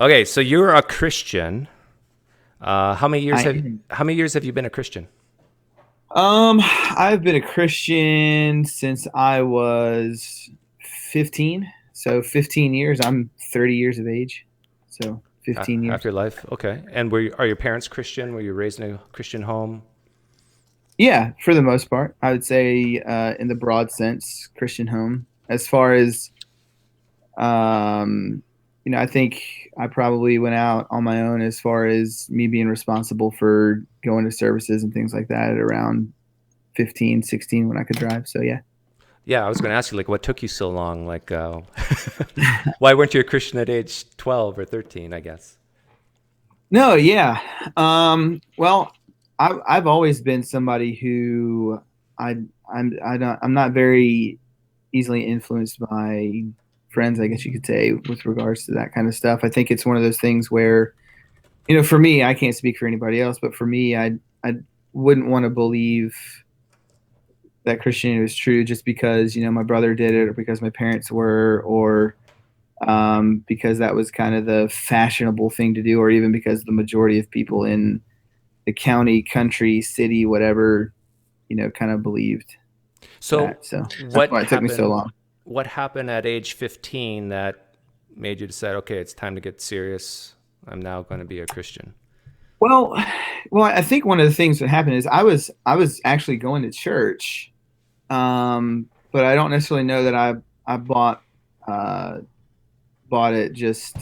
Okay, so you're a Christian. How many years I have am. how many years have you been a Christian? I've been a Christian since I was 15. So 15 years. I'm 30 years of age. So 15 Half years. your life? Okay. And are your parents Christian? Were you raised in a Christian home? Yeah, for the most part, I would say in the broad sense, Christian home. As far as um, I think I probably went out on my own as far as me being responsible for going to services and things like that at around 15, 16 when I could drive. So yeah. Yeah, I was going to ask you, like, what took you so long? Like, why weren't you a Christian at age 12 or 13, I guess? No, yeah. Well, I've always been somebody who I I'm not very easily influenced by friends, I guess you could say, with regards to that kind of stuff. I think it's one of those things where, for me, I can't speak for anybody else, but for me, I wouldn't want to believe that Christianity was true just because, my brother did it or because my parents were or because that was kind of the fashionable thing to do, or even because the majority of people in the county, country, city, whatever, kind of believed So, that. So that's what why it took me so happened? long. What happened at age 15 that made you decide, okay, it's time to get serious. I'm now going to be a Christian. Well, well, I think one of the things that happened is I was actually going to church, but I don't necessarily know that I uh, bought it just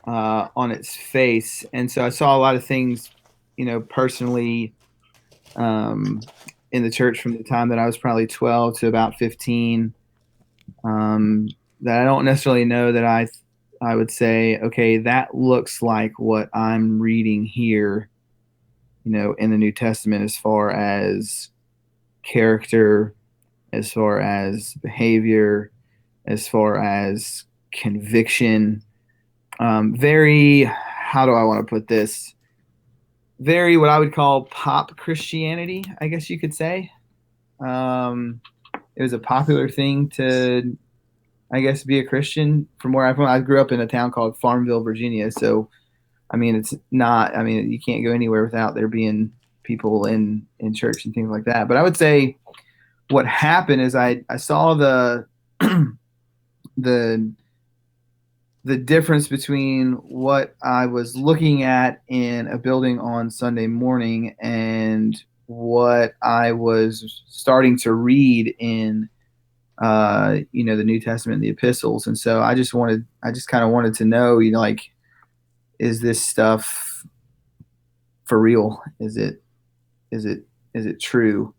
on its face, and so I saw a lot of things, personally, um, in the church from the time that I was probably 12 to about 15, um, that I don't necessarily know that I would say, okay, that looks like what I'm reading here, in the New Testament as far as character, as far as behavior, as far as conviction. Very, how do I want to put this? Very what I would call pop Christianity, I guess you could say. Um, it was a popular thing to, I guess, be a Christian from where I'm from. I grew up in a town called Farmville, Virginia. So, I mean, it's not, I mean, you can't go anywhere without there being people in church and things like that. But I would say what happened is I saw the the difference between what I was looking at in a building on Sunday morning and what I was starting to read in the New Testament and the epistles. And so I just kind of wanted to know, like, is this stuff for real? Is it, is it true?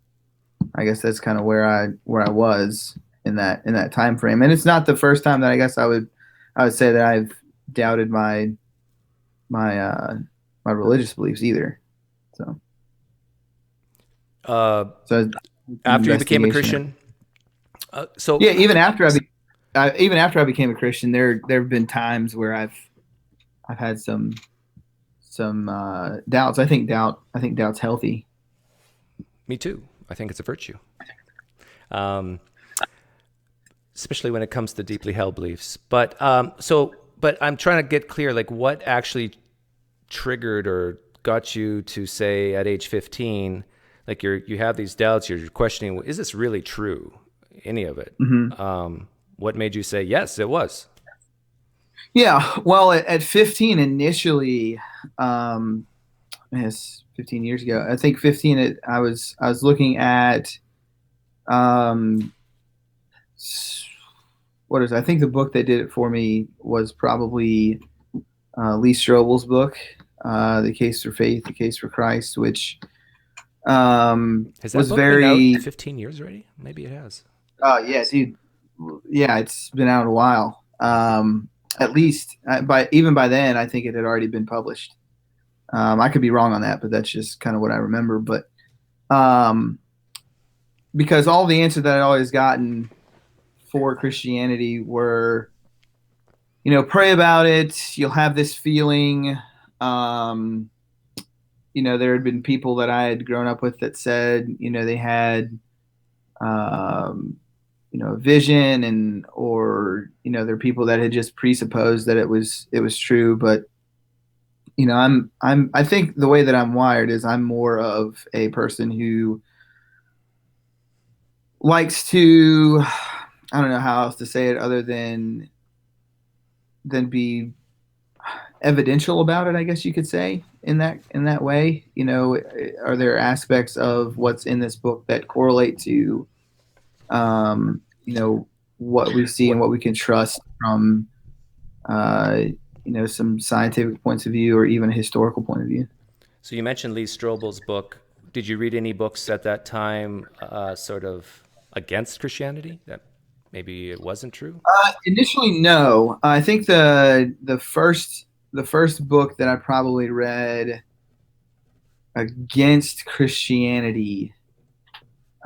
I guess that's kind of where I was in that time frame. And it's not the first time that I would say that I've doubted my my religious beliefs either. So Uh, so After you became a investigation. Christian, so Yeah, even after I became a Christian, there have been times where I've had some doubts. I think doubt's healthy. me too. I think it's a virtue, um, especially when it comes to deeply held beliefs. But I'm trying to get clear, like, what actually triggered or got you to say at age 15, like, you have these doubts, you're questioning, well, is this really true? Any of it? Hmm. What made you say yes? It was. Yeah, well, at 15 initially, um, yes, 15 years ago. I think 15. I was looking at um, what is it? I think the book that did it for me was probably Lee Strobel's book, "The Case for Faith, The Case for Christ," which Has that was book been out very. 15 years already? Maybe it has. Yeah, dude. Yeah, it's been out a while. At least by even by then, I think it had already been published. I could be wrong on that, but that's just kind of what I remember. But um, because all the answers that I'd always gotten for Christianity were, pray about it. You'll have this feeling. Um, there had been people that I had grown up with that said, they had um, a vision, and or there are people that had just presupposed that it was true. But I think the way that I'm wired is I'm more of a person who likes to, I don't know how else to say it other than be evidential about it, I guess you could say, in that way. Are there aspects of what's in this book that correlate to um, you know what we see and What? what we can trust from uh, some scientific points of view or even a historical point of view. So you mentioned Lee Strobel's book. Did you read any books at that time, sort of against Christianity that maybe it wasn't true? Initially, no. I think the first book that I probably read against Christianity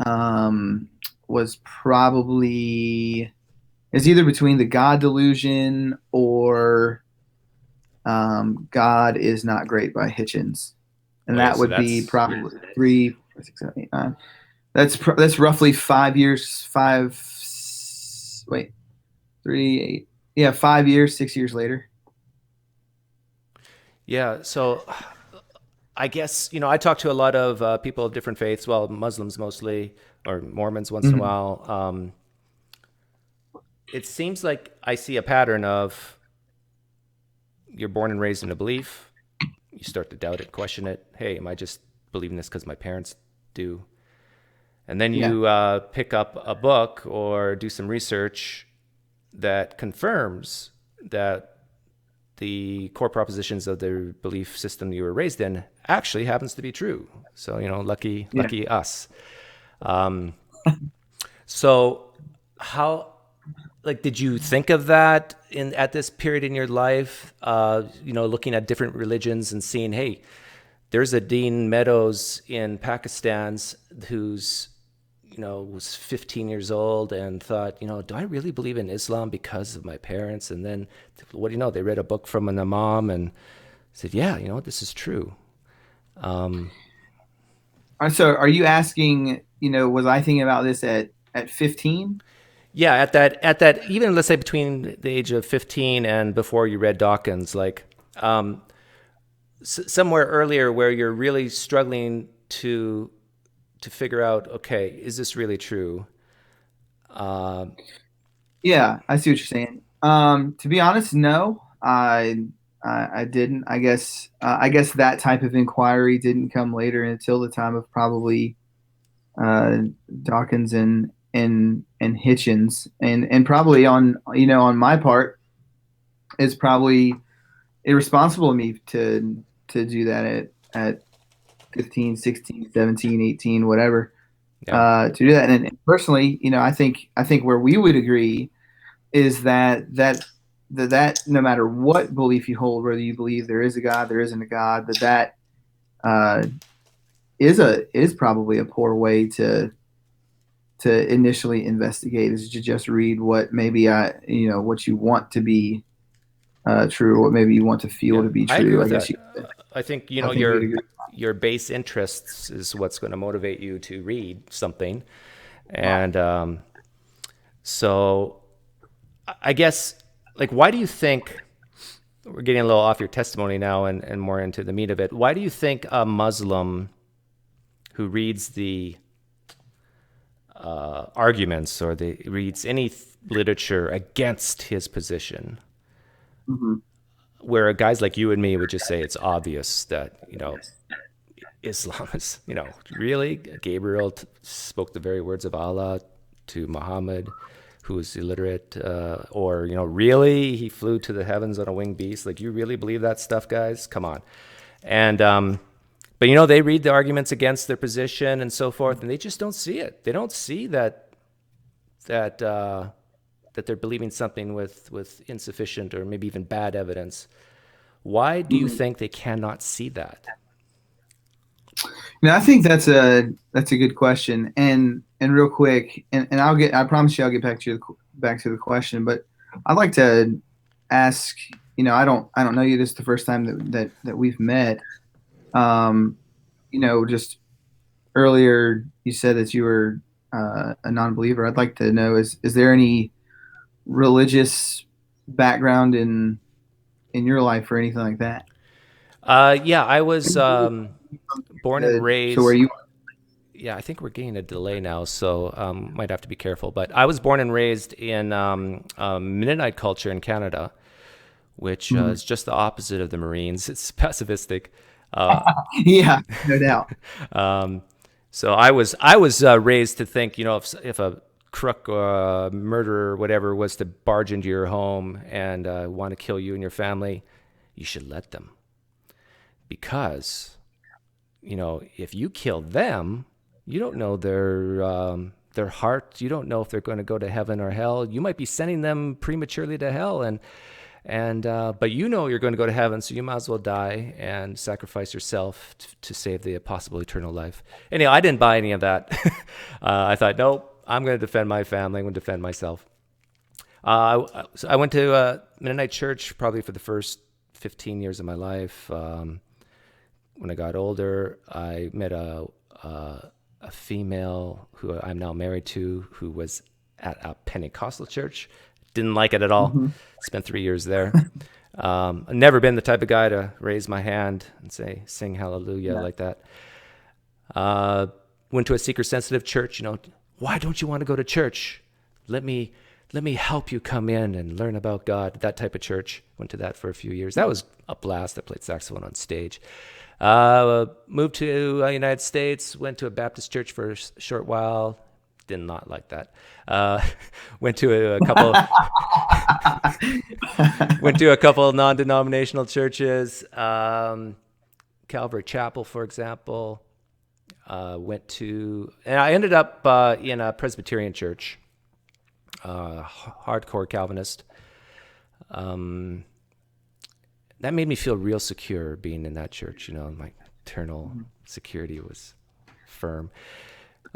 um, was probably it's either between the God Delusion or God is Not Great by Hitchens, and Okay, that so would be that's probably 3, 4, 6, 7, 8, 9. That's roughly 5 years. Wait, 3, 8. Yeah, 5 years, 6 years later. yeah. So I guess I talk to a lot of people of different faiths. Well, Muslims mostly, or Mormons once in a Hmm. while. It seems like I see a pattern of you're born and raised in a belief. You start to doubt it, question it. Hey, am I just believing this because my parents do? And then Yeah, you pick up a book or do some research that confirms that the core propositions of the belief system you were raised in actually happens to be true. So, lucky, yeah. lucky us. Um, so, how, like, did you think of that in at this period in your life? Looking at different religions and seeing, hey, there's a Dean Meadows in Pakistan's who's was 15 years old and thought, do I really believe in Islam because of my parents? And then, what do you know? They read a book from an imam and said, yeah, this is true. Um, So, are you asking? Was I thinking about this at 15? yeah, at that, even let's say between the age of 15 and before you read Dawkins, like somewhere earlier where you're really struggling to figure out, okay, is this really true? Uh, Yeah, I see what you're saying. To be honest, no, I didn't. I guess that type of inquiry didn't come later until the time of probably uh, Dawkins and Hitchens, and probably on my part, it's probably irresponsible of me to do that at 15, 16, 17, 18, whatever. yeah, To do that, and personally, I think where we would agree is that no matter what belief you hold, whether you believe there is a God, there isn't a God, that uh, is probably a poor way to initially investigate, is to just read what maybe what you want to be true, or what maybe you want to feel yeah, to be I agree true. I with guess that. I think I think we'd your agree. base interests is what's going to motivate you to read something, and so I guess, like, why do you think we're getting a little off your testimony now and more into the meat of it? Why do you think a Muslim who reads the arguments or reads any literature against his position, Hmm. where guys like you and me would just say it's obvious that Islam is, really Gabriel spoke the very words of Allah to Muhammad, who was illiterate, or really he flew to the heavens on a winged beast. Like, you really believe that stuff, guys? Come on. And but they read the arguments against their position and so forth, and they just don't see it. They don't see that that they're believing something with insufficient or maybe even bad evidence. Why do you Hmm. think they cannot see that? Now, I think that's a good question, and real quick, and I promise you I'll get back to the question, but I'd like to ask. I don't know you. This is the first time that we've met. Um, just earlier you said that you were a non-believer, I'd like to know, is there any religious background in your life or anything like that? Yeah, I was born and So where raised. you Yeah, I think we're getting a delay now, so might have to be careful. But I was born and raised in Mennonite culture in Canada, which Mhm. is just the opposite of the Marines. It's pacifistic. Uh, Yeah, no doubt. um, so I was raised to think, if a crook or a murderer or whatever was to barge into your home and want to kill you and your family, you should let them, because if you kill them, you don't know their heart. You don't know if they're going to go to heaven or hell. You might be sending them prematurely to hell, and but you're going to go to heaven, so you might as well die and sacrifice yourself to save the possible eternal life. Anyway, I didn't buy any of that. I thought, nope, I'm going to defend my family. I'm going to defend myself. So I went to Mennonite church probably for the first 15 years of my life. When I got older, I met a female who I'm now married to, who was at a Pentecostal church. Didn't like it at all. Hmm. Spent 3 years there. I've never been the type of guy to raise my hand and sing hallelujah Yeah. like that. Uh, Went to a seeker sensitive church. Why don't you want to go to church? Let me let me help you come in and learn about God. That type of church. Went to that for a few years. That was a blast. I played saxophone on stage. Moved to the United States. Went to a Baptist church for a short while. Did not like that. Uh, went to a couple. Went to a couple of non-denominational churches. Calvary Chapel, for example. And I ended up in a Presbyterian church, hardcore Calvinist. Um, that made me feel real secure being in that church. My eternal security was firm.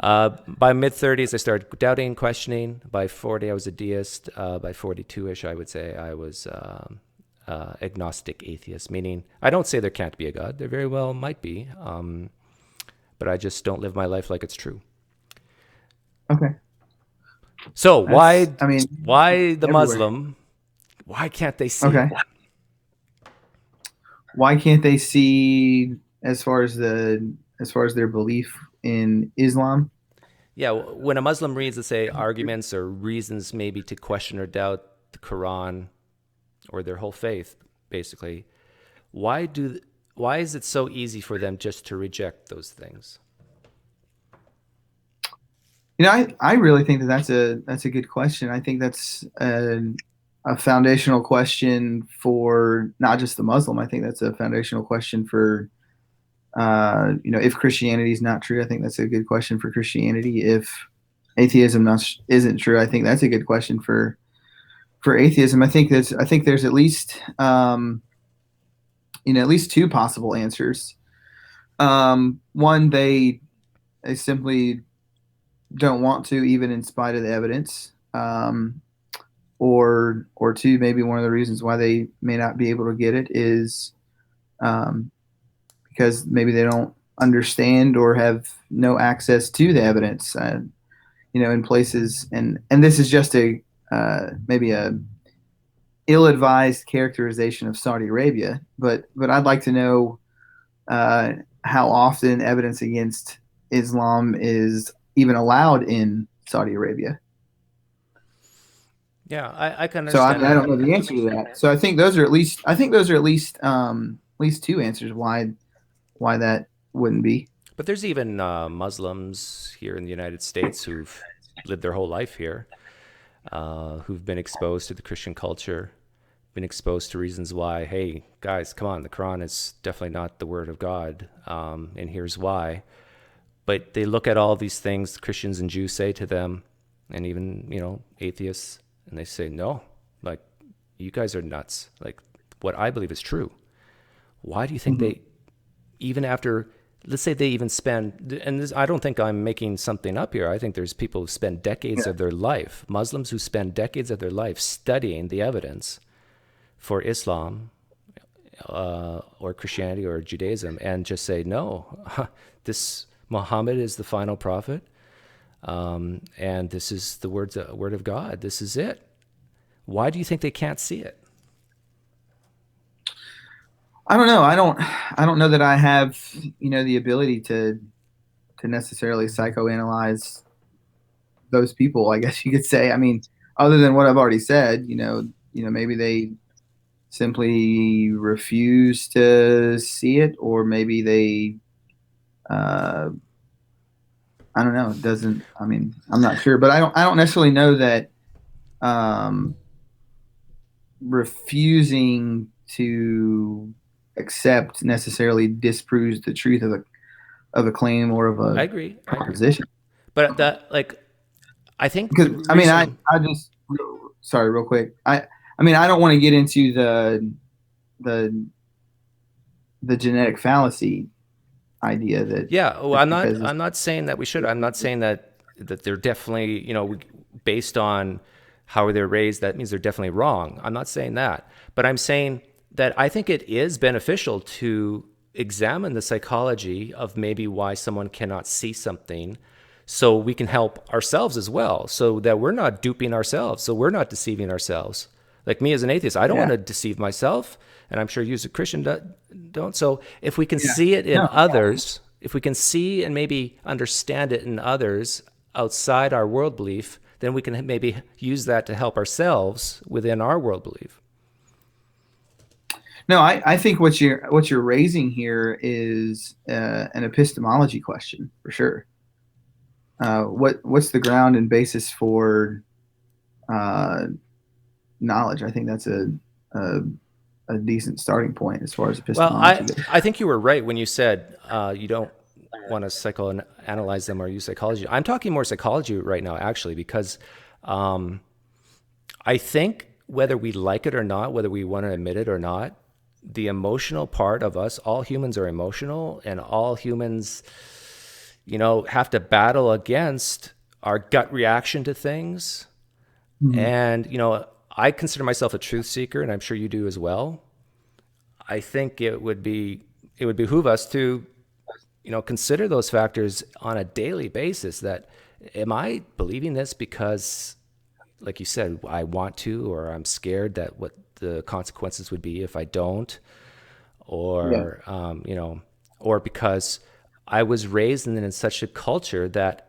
By mid 30s, I started doubting, questioning. By 40, I was a deist. By 42-ish, I would say I was agnostic atheist, meaning I don't say there can't be a God. There very well might be, but I just don't live my life like it's true. Okay. So That's, why I mean, why the everywhere. Muslim? Why can't they see Okay. it? Why can't they see as far as their belief in Islam? Yeah, when a Muslim reads, let's say, arguments or reasons maybe to question or doubt the Quran or their whole faith, basically, why do why is it so easy for them just to reject those things? I really think that that's a good question. I think that's a foundational question for not just the Muslim. I think that's a foundational question for if Christianity is not true. I think that's a good question for Christianity. If atheism not, isn't true, I think that's a good question for atheism. I think there's at least at least two possible answers. One, they simply don't want to, even in spite of the evidence. Or two, maybe one of the reasons why they may not be able to get it is um, because maybe they don't understand or have no access to the evidence. In places, and this is just a maybe a ill-advised characterization of Saudi Arabia, but I'd like to know uh, how often evidence against Islam is even allowed in Saudi Arabia. Yeah, I can So I understand mean, I that. don't know the answer to that. So I think those are at least two answers why that wouldn't be. But there's even Muslims here in the United States who've lived their whole life here, who've been exposed to the Christian culture, been exposed to reasons why, hey, guys, come on, the Quran is definitely not the word of God, and here's why. But they look at all these things Christians and Jews say to them, and even, atheists, and they say, no, like, you guys are nuts. Like, what I believe is true. Why do you think Mhm. they, even after, let's say they even spend, and this, I don't think I'm making something up here. I think there's people who spend decades Yeah. of their life, Muslims who spend decades of their life studying the evidence for Islam or Christianity or Judaism, and just say, no, this Muhammad is the final prophet. And this is the word of God. This is it. Why do you think they can't see it? I don't know. I don't know that I have, the ability to necessarily psychoanalyze those people, I guess you could say. I mean, other than what I've already said, maybe they simply refuse to see it, or maybe they, uh, I don't know. It doesn't. I mean, I'm not sure, but I don't necessarily know that um, refusing to accept necessarily disproves the truth of a claim or of I a agree. I agree. proposition. But that, like, I think the Because I mean, reason, I just sorry, real quick. I mean, I don't want to get into the the genetic fallacy idea that yeah, well, just because it's I'm not saying that we should. I'm not saying that they're definitely, based on how they're raised, that means they're definitely wrong. I'm not saying that, but I'm saying that I think it is beneficial to examine the psychology of maybe why someone cannot see something, so we can help ourselves as well, so that we're not duping ourselves, so we're not deceiving ourselves. Like me as an atheist, I don't want yeah, to deceive myself, and I'm sure you as a Christian don't. So if we can yeah, see it in no, others, if we can see and maybe understand it in others outside our world belief, then we can maybe use that to help ourselves within our world belief. no. I think what you're raising here is an epistemology question for sure. What's the ground and basis for uh, knowledge? I think that's a a decent starting point as far as Well, epistemology goes. I think you were right when you said you don't want to psychoanalyze them or use psychology. I'm talking more psychology right now, actually, because um, I think whether we like it or not, whether we want to admit it or not, the emotional part of us, all humans are emotional, and all humans, have to battle against our gut reaction to things. Mhm. And, I consider myself a truth seeker, and I'm sure you do as well. I think it would behoove us to, consider those factors on a daily basis. That, am I believing this because, like you said, I want to, or I'm scared that what the consequences would be if I don't, Yeah. or or because I was raised in such a culture that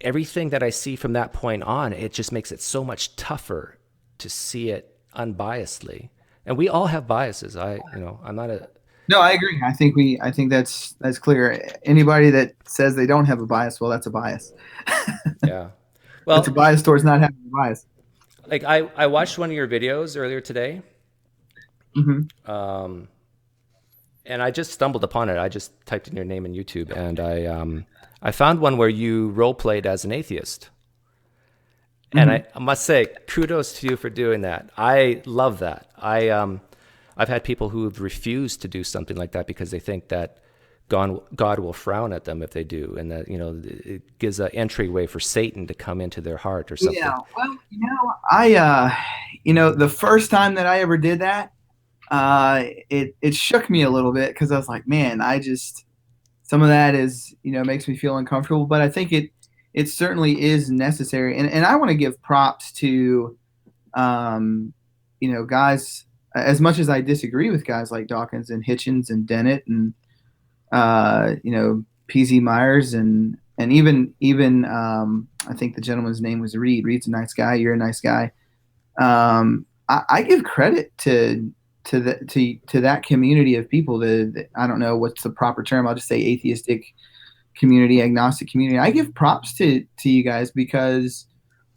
everything that I see from that point on, it just makes it so much tougher to see it unbiasedly. And we all have biases. I'm not a, No, I agree. I think that's clear. Anybody that says they don't have a bias, well, that's a bias. yeah. That's a Well, bias towards not having a bias. like I watched one of your videos earlier today, Hmm. and I just stumbled upon it. I just typed in your name in YouTube, and I found one where you role played as an atheist. And Hmm. I must say, kudos to you for doing that. I love that. I've had people who have refused to do something like that because they think that God will frown at them if they do, and that it gives an entryway for Satan to come into their heart or Yeah. something. Well, the first time that I ever did that, it shook me a little bit because I was like, man, I just some of that is makes me feel uncomfortable, but I think it certainly is necessary, and I want to give props to guys, as much as I disagree with guys like Dawkins and Hitchens and Dennett and PZ Myers and even I think the gentleman's name was Reed. Reed's a nice guy. You're a nice guy. I give credit to that community of people. I don't know what's the proper term. I'll just say atheistic community, agnostic community. I give props to you guys because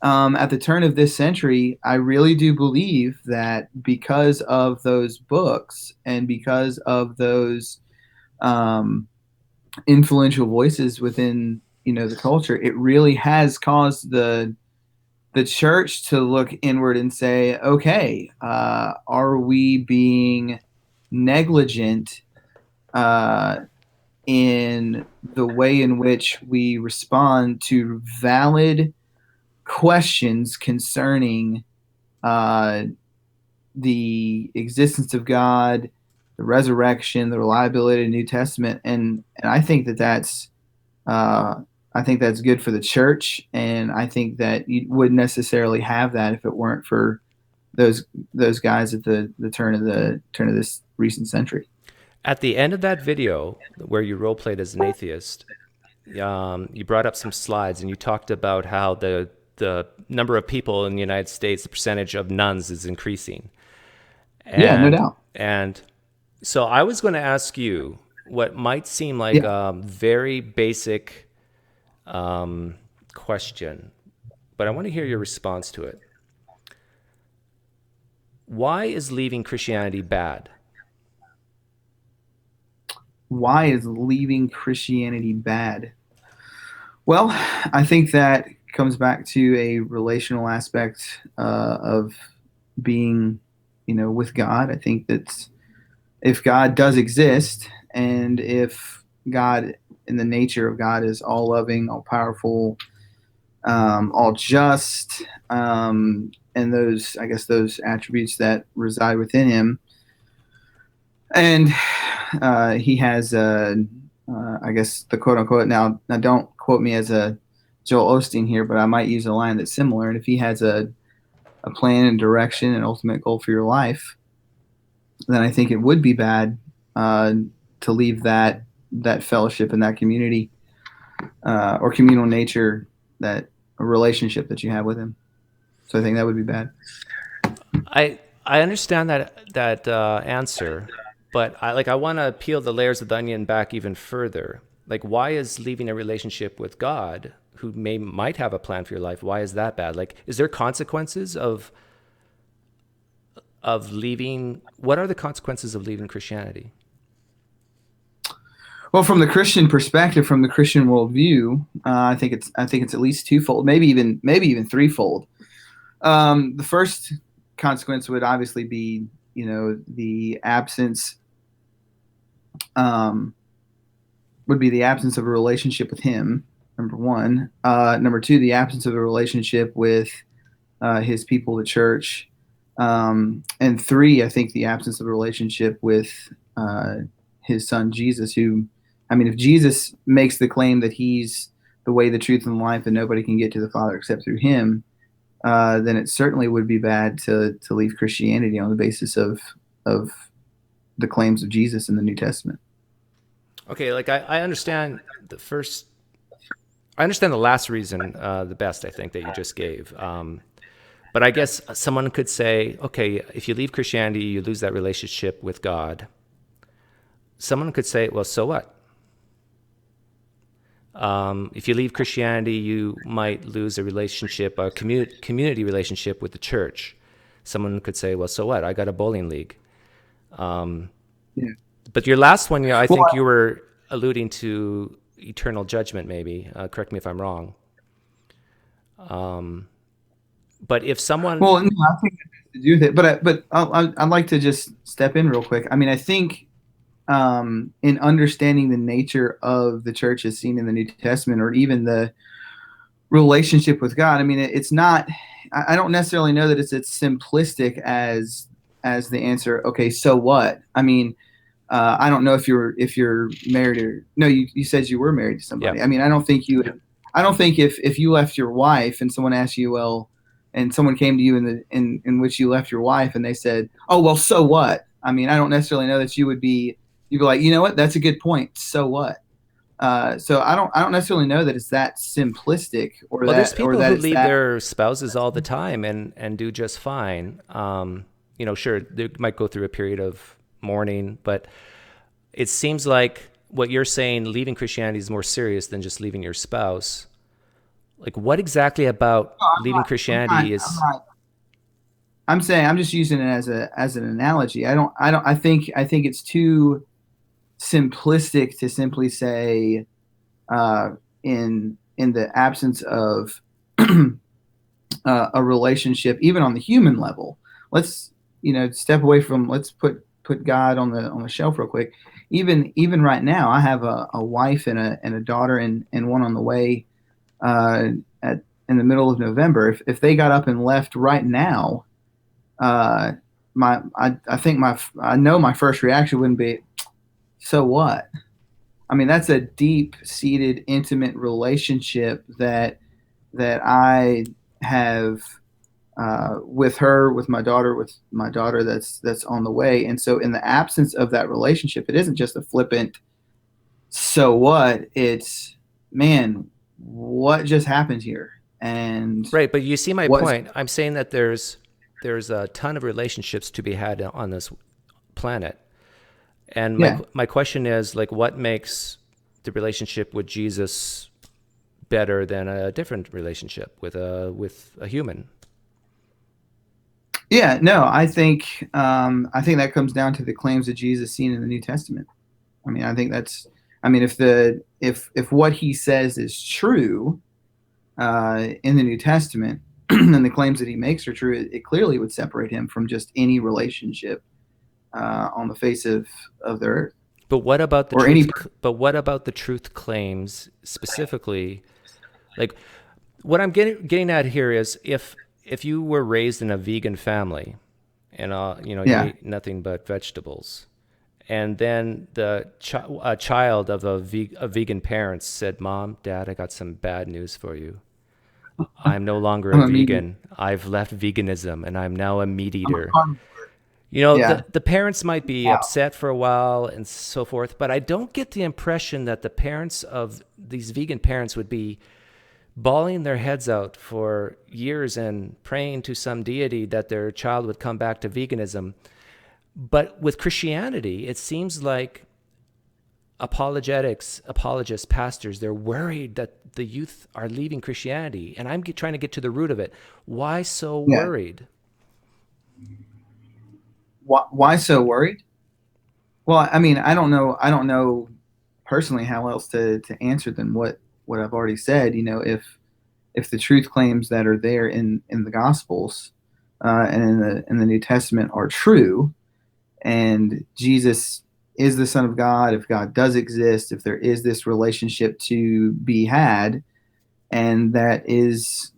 at the turn of this century, I really do believe that because of those books and because of those um, influential voices within the culture, it really has caused the church to look inward and say, okay, are we being negligent uh, in the way in which we respond to valid questions concerning uh, the existence of God, the resurrection, the reliability of the New Testament, and I think that that's I think that's good for the church, and I think that you wouldn't necessarily have that if it weren't for those those guys at the turn of this recent century. At the end of that video where you role played as an atheist, you brought up some slides and you talked about how the number of people in the United States, the percentage of nuns is increasing. Yeah, no And doubt. and so I was going to ask you what might seem like Yeah. a very basic um, question, but I want to hear your response to it. Why is leaving Christianity bad? Why is leaving Christianity bad? Well, I think that comes back to a relational aspect of being, with God. I think that if God does exist, and if God, in the nature of God, is all loving, all powerful, all just, and those, I guess, those attributes that reside within Him, and He has, I guess, the quote unquote. Now, don't quote me as a Joel Osteen here, but I might use a line that's similar. And if He has a plan and direction and ultimate goal for your life, then I think it would be bad uh, to leave that fellowship and that community or communal nature, that a relationship that you have with Him. So I think that would be bad. I understand that answer, but I want to peel the layers of the onion back even further. Like, why is leaving a relationship with God, who might have a plan for your life, why is that bad? Like, is there consequences of leaving? What are the consequences of leaving Christianity? Well, from the Christian perspective, from the Christian worldview, I think it's at least twofold, maybe even threefold. The first consequence would obviously be, the absence um, would be the absence of a relationship with Him. Number one. Number two, the absence of a relationship with His people, the church. And three, I think the absence of a relationship with His Son Jesus. Who, I mean, if Jesus makes the claim that He's the way, the truth, and the life, and nobody can get to the Father except through Him, then it certainly would be bad to leave Christianity on the basis of the claims of Jesus in the New Testament. Okay, like I understand the first, I understand the last reason the best, I think, that you just gave. But I guess someone could say, okay, if you leave Christianity, you lose that relationship with God. Someone could say, well, so what? If you leave Christianity, you might lose a relationship, a community relationship with the church. Someone could say, well, so what? I got a bowling league. Yeah. But your last one, yeah, I think Well, you were alluding to eternal judgment, maybe. Correct me if I'm wrong. But if someone, no, I think that has to do with it. I'd like to just step in real quick. I mean, I think in understanding the nature of the church as seen in the New Testament, or even the relationship with God. I mean, it's not. I don't necessarily know that it's as simplistic as the answer. Okay, so what? I mean, I don't know if you're married, or no. You said you were married to yeah, somebody. I mean, I don't think you. I don't think if you left your wife and someone asked you, well, and someone came to you in which you left your wife and they said, oh well, so what? I mean, I don't necessarily know that you'd be like, you know what? That's a good point. So what? So I don't necessarily know that it's that simplistic, or well, there's that people who it's leave that. their spouses all the time and do just fine. Sure, they might go through a period of mourning, but it seems like what you're saying, leaving Christianity is more serious than just leaving your spouse. Like, what exactly about No, leaving I'm not. Christianity I'm is? not. I'm saying I'm just using it as an analogy. I don't. I think it's too simplistic to simply say uh, in the absence of a relationship, even on the human level. Let's step away from. Let's put God on the shelf real quick. Even right now, I have a wife and a daughter, and one on the way uh, at in the middle of November. If they got up and left right now, uh, I think I know my first reaction wouldn't be, so what? I mean, that's a deep-seated, intimate relationship that I have with her, with my daughter that's on the way. And so, in the absence of that relationship, it isn't just a flippant "so what." It's, man, what just happened here, and Right, but you see my what's point. I'm saying that there's a ton of relationships to be had on this planet. And yeah. my question is like what makes the relationship with Jesus better than a different relationship with a human? Yeah, no, I think that comes down to the claims of Jesus seen in the New Testament. I mean, I think that's, I mean, if what he says is true in the New Testament, and the claims that he makes are true, it clearly would separate him from just any relationship on the face of the earth, But what about the or any. truth? But what about the truth claims specifically? Like what I'm getting at here is if you were raised in a vegan family and you Yeah. ate nothing but vegetables, and then a child of a vegan parents said, "Mom, Dad, I got some bad news for you. I'm no longer a I'm a meat. vegan. I've left veganism and I'm now a meat I'm a eater." carnivore. The, Yeah. the parents might be Wow. upset for a while and so forth, but I don't get the impression that the parents of these vegan parents would be bawling their heads out for years and praying to some deity that their child would come back to veganism. But with Christianity, it seems like apologists, pastors, they're worried that the youth are leaving Christianity. And I'm trying to get to the root of it. Why so Yeah. worried? Why so worried? Well, I mean, I don't know. I don't know personally how else to answer than what I've already said. You know, if the truth claims that are there in the Gospels and in the New Testament are true, and Jesus is the Son of God, if God does exist, if there is this relationship to be had, and that is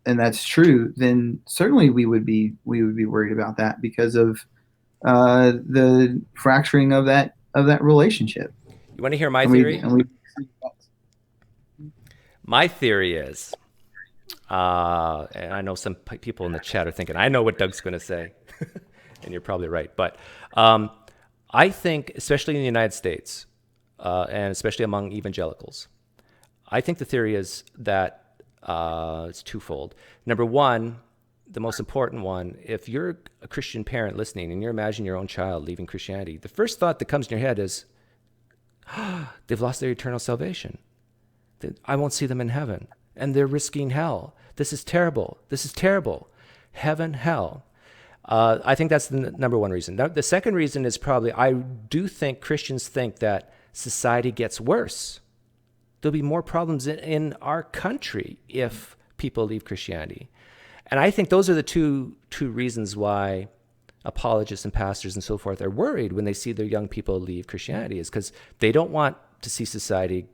and that's true, then certainly we would be worried about that because of the fracturing of that relationship. You want to hear my And we theory? and we My theory is, and I know some people in the chat are thinking, I know what Doug's going to say. And you're probably right. But I think, especially in the United States, and especially among evangelicals, I think the theory is that it's twofold. Number one, the most important one, if you're a Christian parent listening and you're imagining your own child leaving Christianity, the first thought that comes in your head is, they've lost their eternal salvation. I won't see them in heaven. And they're risking hell. This is terrible. This is terrible. Heaven, hell. I think that's the number one reason. Now, the second reason is probably I do think Christians think that society gets worse. There'll be more problems in our country if people leave Christianity. And I think those are the two reasons why apologists and pastors and so forth are worried when they see their young people leave Christianity, is because they don't want to see society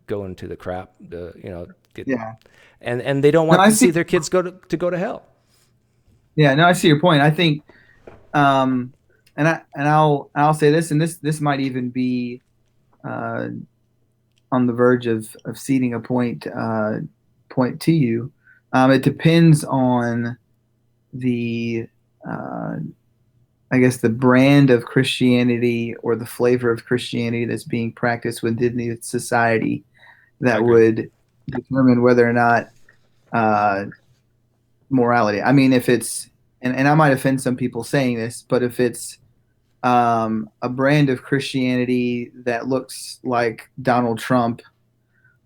go into the crap, yeah. and they don't No, want I to see see. their kids go to hell. Yeah, no, I see your point. I think, um, and I'll say this, and this might even be uh, on the verge of ceding a point to you. It depends on the uh, I guess the brand of Christianity or the flavor of Christianity that's being practiced within the society I that agree. would determine whether or not uh, morality. I mean, if it's, and I might offend some people saying this, but if it's a brand of Christianity that looks like Donald Trump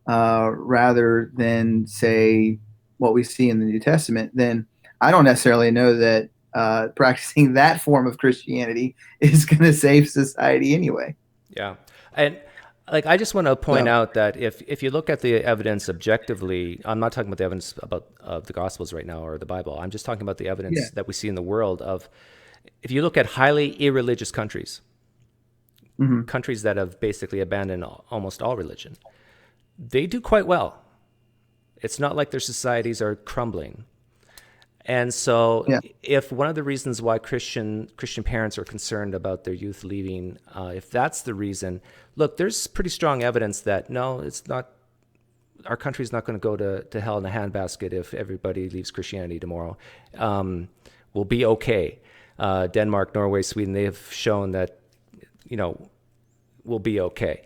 rather than, say, what we see in the New Testament, then I don't necessarily know that practicing that form of Christianity is going to save society anyway. Yeah. And like I just want to point So, out that if you look at the evidence objectively, I'm not talking about the evidence about of the Gospels right now or the Bible. I'm just talking about the yeah, evidence that we see in the world of if you look at highly irreligious countries, hmm, countries that have basically abandoned almost all religion, they do quite well. It's not like their societies are crumbling. And so, Yeah. if one of the reasons why Christian parents are concerned about their youth leaving, if that's the reason, look, there's pretty strong evidence that no, it's not. Our country's not going to go to hell in a handbasket if everybody leaves Christianity tomorrow. We'll be okay. Denmark, Norway, Sweden, they have shown that, you know, we'll be okay.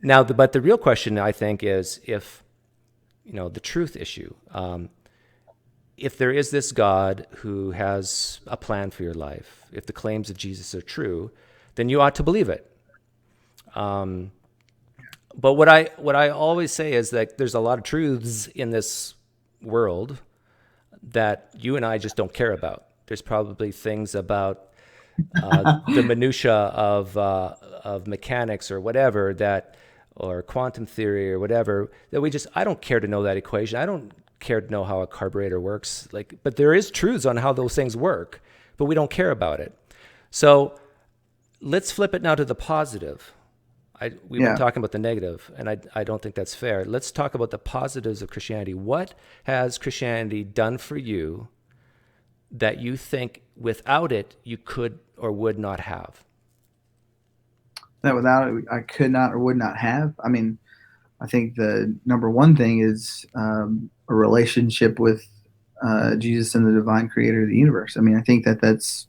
Now, but the real question, I think, is if, you know, the truth issue. If there is this God who has a plan for your life, if the claims of Jesus are true, then you ought to believe it. But what I always say is that there's a lot of truths in this world that you and I just don't care about. There's probably things about the minutia of mechanics or whatever that, or quantum theory or whatever, that I don't care to know that equation. I don't care to know how a carburetor works. Like, but there is truths on how those things work, but we don't care about it. So let's flip it now to the positive. We've been Yeah. talking about the negative, and I don't think that's fair. Let's talk about the positives of Christianity. What has Christianity done for you that you think without it you could or would not have? That without it, I could not or would not have. I mean, I think the number one thing is a relationship with Jesus and the divine creator of the universe. I mean, I think that that's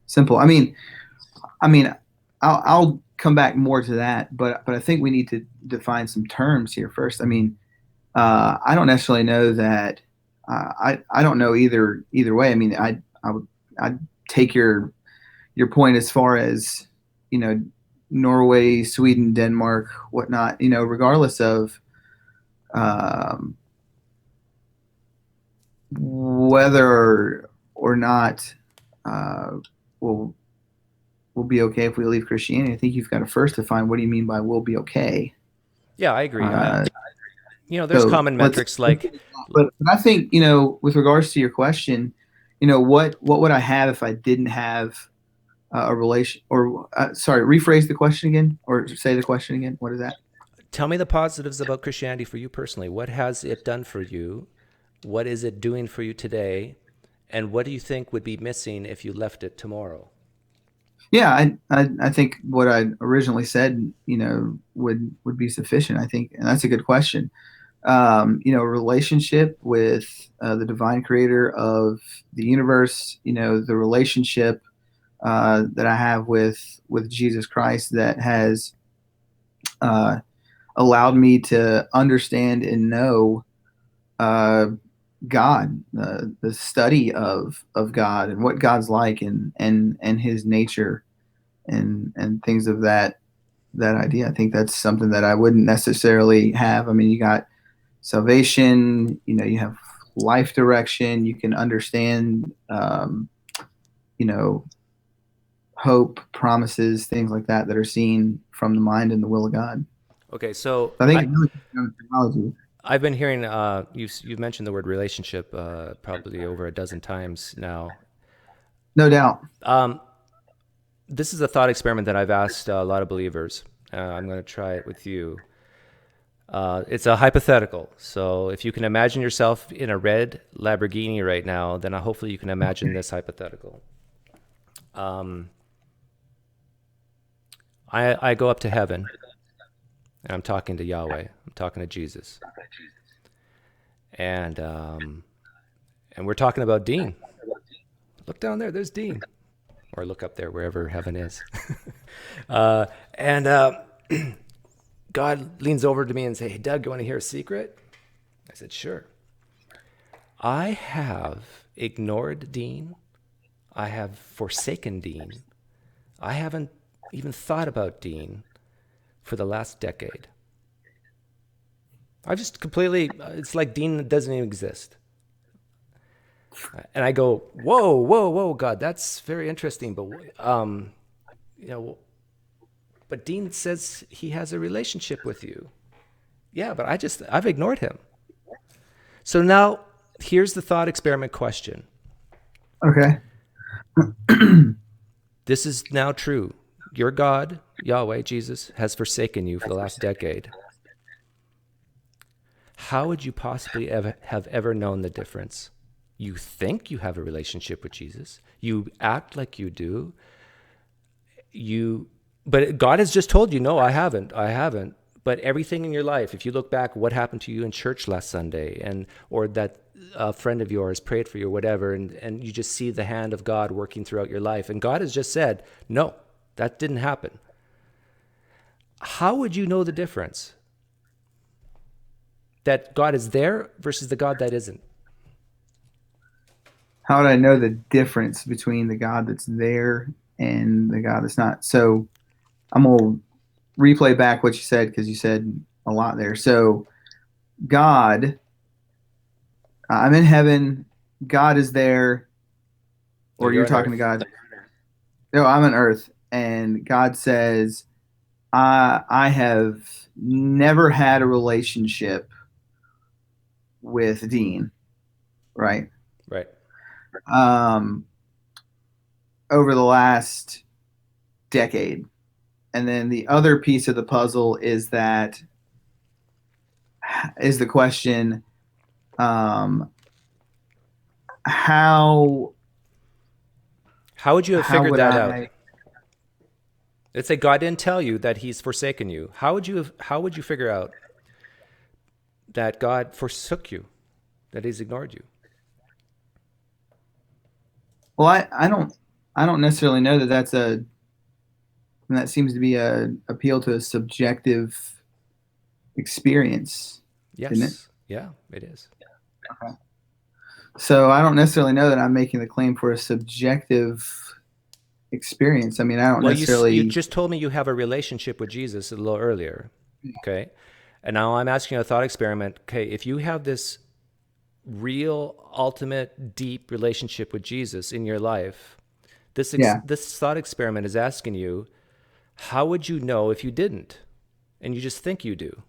simple. I mean, I'll come back more to that, but I think we need to define some terms here first. I mean, I don't necessarily know that. I don't know either way. I mean, I'd take your point as far as, you know, Norway, Sweden, Denmark, whatnot. You know, regardless of um, whether or not uh, we'll we'll be okay if we leave Christianity. I think you've got to first define what do you mean by we'll be okay. Yeah, I agree. Uh, You know, there's so common let's, metrics like, but I think, you know, with regards to your question, you know, what would I have if I didn't have a relation? Or sorry, rephrase the question again, or say the question again. What is that? tell me the positives about Christianity for you personally. What has it done for you? What is it doing for you today? And what do you think would be missing if you left it tomorrow? Yeah, I think what I originally said, you know, would be sufficient. I think, and that's a good question. You know, relationship with the divine creator of the universe. You know, the relationship that I have with Jesus Christ that has uh, allowed me to understand and know uh, God, the study of God and what God's like, and His nature, and things of that idea. I think that's something that I wouldn't necessarily have. I mean, you got salvation, you know, you have life direction, you can understand, you know, hope, promises, things like that that are seen from the mind and the will of God. Okay, so So I think it really comes down to technology. I've been hearing you've mentioned the word relationship probably over a dozen times now. No doubt. Um, this is a thought experiment that I've asked a lot of believers. I'm going to try it with you. It's a hypothetical. So if you can imagine yourself in a red Lamborghini right now, then hopefully you can imagine this hypothetical. Um, I go up to heaven and I'm talking to Yahweh. I'm talking to Jesus, and we're talking about Dean. Look down there. There's Dean, or look up there wherever heaven is. And God leans over to me and say, "Hey, Doug, you want to hear a secret?" I said, "Sure." I have ignored Dean. I have forsaken Dean. I haven't even thought about Dean for the last decade. I just completely, it's like Dean doesn't even exist. And I go, whoa, whoa, whoa, God, that's very interesting. But, you know, but Dean says he has a relationship with you. Yeah, but I've ignored him. So now here's the thought experiment question. Okay. This is now true. Your God, Yahweh, Jesus, has forsaken you for the last decade. How would you possibly have ever known the difference? You think you have a relationship with Jesus. You act like you do. But God has just told you, no, I haven't. I haven't. But everything in your life, if you look back, what happened to you in church last Sunday, or that a friend of yours prayed for you, or whatever, and you just see the hand of God working throughout your life, and God has just said, no, that didn't happen. How would you know the difference? That God is there versus the God that isn't. How would I know the difference between the God that's there and the God that's not? So I'm gonna replay back what you said because you said a lot there. So God, I'm in heaven. God is there, No, or you're you're on talking to earth. God. No, I'm on earth, and God says, I have never had a relationship with Dean, right? Right. Um, over the last decade. And then the other piece of the puzzle is the question, um, how How would you have how figured would that out? I Let's say God didn't tell you that he's forsaken you. How would you figure out that God forsook you, that he's ignored you? well I don't necessarily know that that seems to be a appeal to a subjective experience, isn't it? Yes. Yeah, it is. Okay. So I don't necessarily know that I'm making the claim for a subjective experience. I mean, I don't Well, you necessarily. just told me you have a relationship with Jesus a little earlier. Okay. And now I'm asking you a thought experiment. Okay, if you have this real, ultimate, deep relationship with Jesus in your life, Yeah. this thought experiment is asking you, how would you know if you didn't? And you just think you do.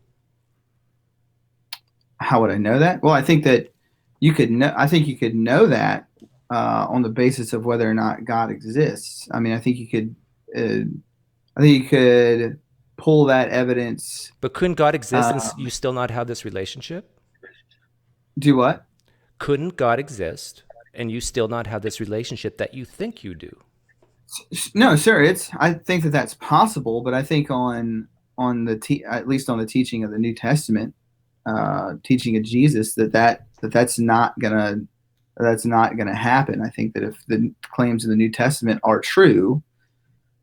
How would I know that? Well, I think that you could know. I think you could know that on the basis of whether or not God exists. I mean, I think you could. I think you could pull that evidence. But couldn't God exist and Uh, you still not have this relationship? do what? Couldn't God exist and you still not have this relationship that you think you do? No, sir. It's. I think that that's possible, but I think at least on the teaching of the New Testament, teaching of Jesus, that's not gonna happen. I think that if the claims of the New Testament are true,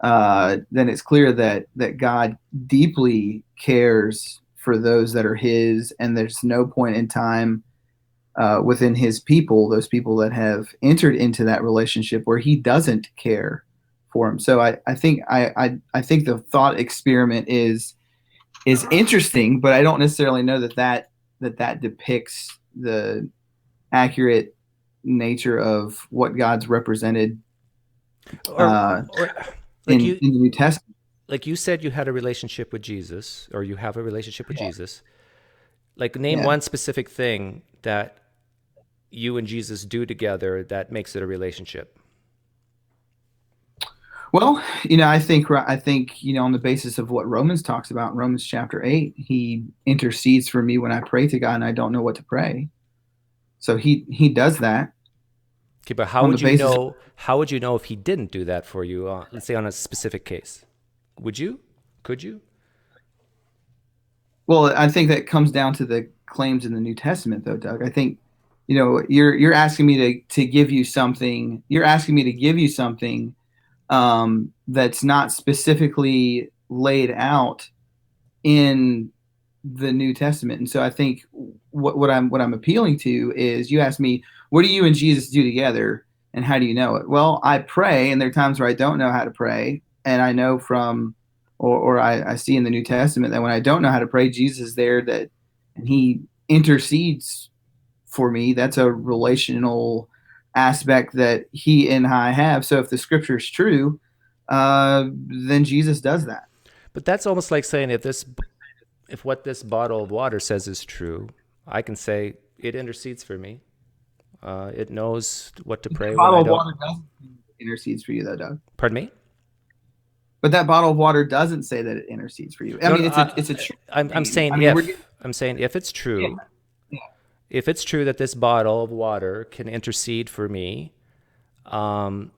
then it's clear that God deeply cares for those that are His, and there's no point in time within His people, those people that have entered into that relationship, where He doesn't care for them. So I think the thought experiment is interesting, but I don't necessarily know that depicts the accurate nature of what God's represented Or, uh, or like in the New Testament. like you said, you had a relationship with Jesus, or you have a relationship with Yeah. Jesus. Like, name Yeah. one specific thing that you and Jesus do together that makes it a relationship. Well, I think on the basis of what Romans talks about in Romans chapter 8, He intercedes for me when I pray to God and I don't know what to pray. So He does that Okay, but on the basis of, How would you know if he didn't do that for you? Let's say on a specific case. Would you? Could you? well, I think that comes down to the claims in the New Testament, though, Doug. I think you're asking me to give you something. You're asking me to give you something that's not specifically laid out in the New Testament. And so I think what I'm appealing to is, you ask me, what do you and Jesus do together, and how do you know it? Well, I pray, and there are times where I don't know how to pray, and I know from or I see in the New Testament that when I don't know how to pray, Jesus is there, that and He intercedes for me. That's a relational aspect that He and I have. So if the Scripture is true, then Jesus does that. But that's almost like saying if what this bottle of water says is true, I can say it intercedes for me. It knows what to That pray when I bottle of don't. water doesn't intercedes for you, though, Doug. Pardon me? But that bottle of water doesn't say that it intercedes for you. I No, mean, no. it's a true I'm claim. saying I mean, we're getting, if. I'm saying if it's yeah, true, yeah. if it's true that this bottle of water can intercede for me, um,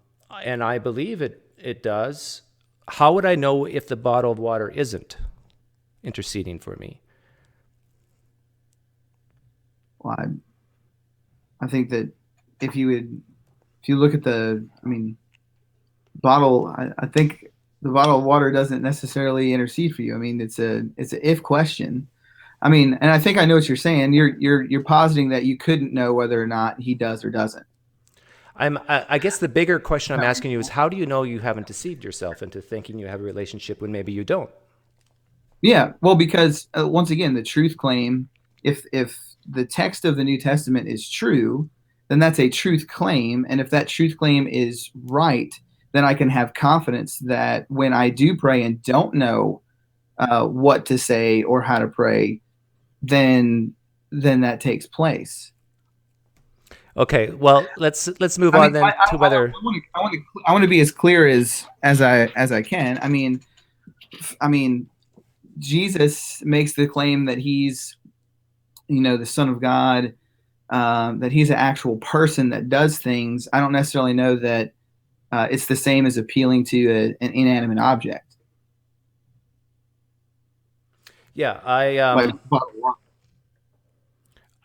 and I believe it does, how would I know if the bottle of water isn't interceding for me? Well, I think that if you look at I mean, bottle, I think the bottle of water doesn't necessarily intercede for you. I mean, it's a if question. I mean, and I think I know what you're saying. You're positing that you couldn't know whether or not he does or doesn't. I guess the bigger question I'm asking you is, how do you know you haven't deceived yourself into thinking you have a relationship when maybe you don't? Yeah, well, because once again, the truth claim, if the text of the New Testament is true, then that's a truth claim, and if that truth claim is right, then I can have confidence that when I do pray and don't know what to say or how to pray, then then that takes place. Okay, well, let's move I on mean, then to whether. I want to be as clear as I can. I mean, Jesus makes the claim that he's the Son of God, that he's an actual person that does things. I don't necessarily know that it's the same as appealing to an inanimate object. Yeah, Like,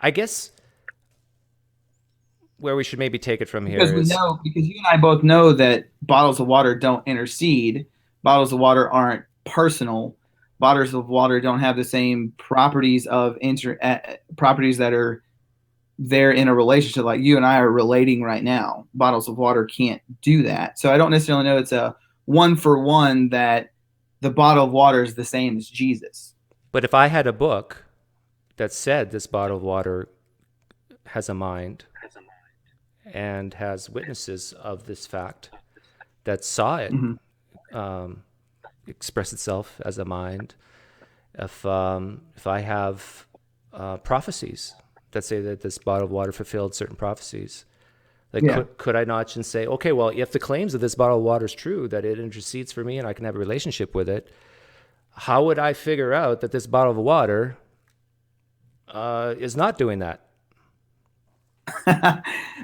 I guess where we should maybe take it from because here we is, know, because you and I both know that bottles of water don't intercede. Bottles of water aren't personal. Bottles of water don't have the same properties of properties that are there in a relationship like you and I are relating right now. Bottles of water can't do that. So I don't necessarily know it's a one for one that the bottle of water is the same as Jesus. but if I had a book that said this bottle of water has a mind and has witnesses of this fact that saw it Mm-hmm. um, express itself as a mind, if I have prophecies that say that this bottle of water fulfilled certain prophecies, like Yeah. could I not just say, okay, well, if the claims of this bottle of water is true, that it intercedes for me and I can have a relationship with it, how would I figure out that this bottle of water is not doing that?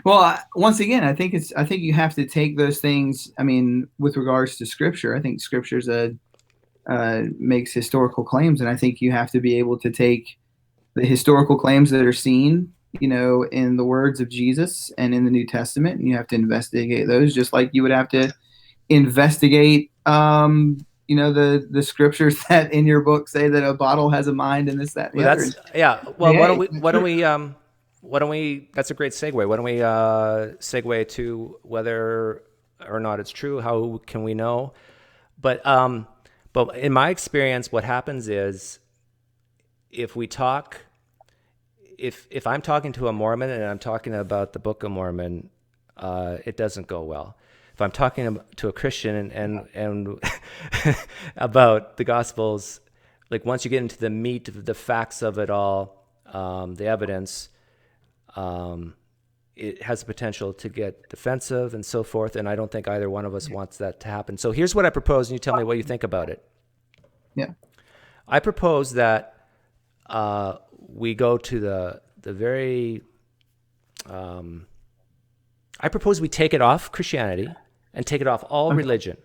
Well, once again, I think you have to take those things. I mean, with regards to Scripture, I think Scripture's a makes historical claims, and I think you have to be able to take the historical claims that are seen, in the words of Jesus and in the New Testament, and you have to investigate those, just like you would have to investigate, the scriptures that in your book say that a bottle has a mind and this, that, and Well, the other. And that's yeah. say, Well, hey, why don't we? That's a great segue. Why don't we segue to whether or not it's true? How can we know? But but in my experience, what happens is if we talk, if I'm talking to a Mormon and I'm talking about the Book of Mormon, it doesn't go well. If I'm talking to a Christian and about the Gospels, like once you get into the meat, the facts of it all, the evidence, um, it has the potential to get defensive and so forth. And I don't think either one of us wants that to happen. So here's what I propose, and you tell me what you think about it. yeah, I propose that we go to the very. I propose we take it off Christianity and take it off all okay, religion.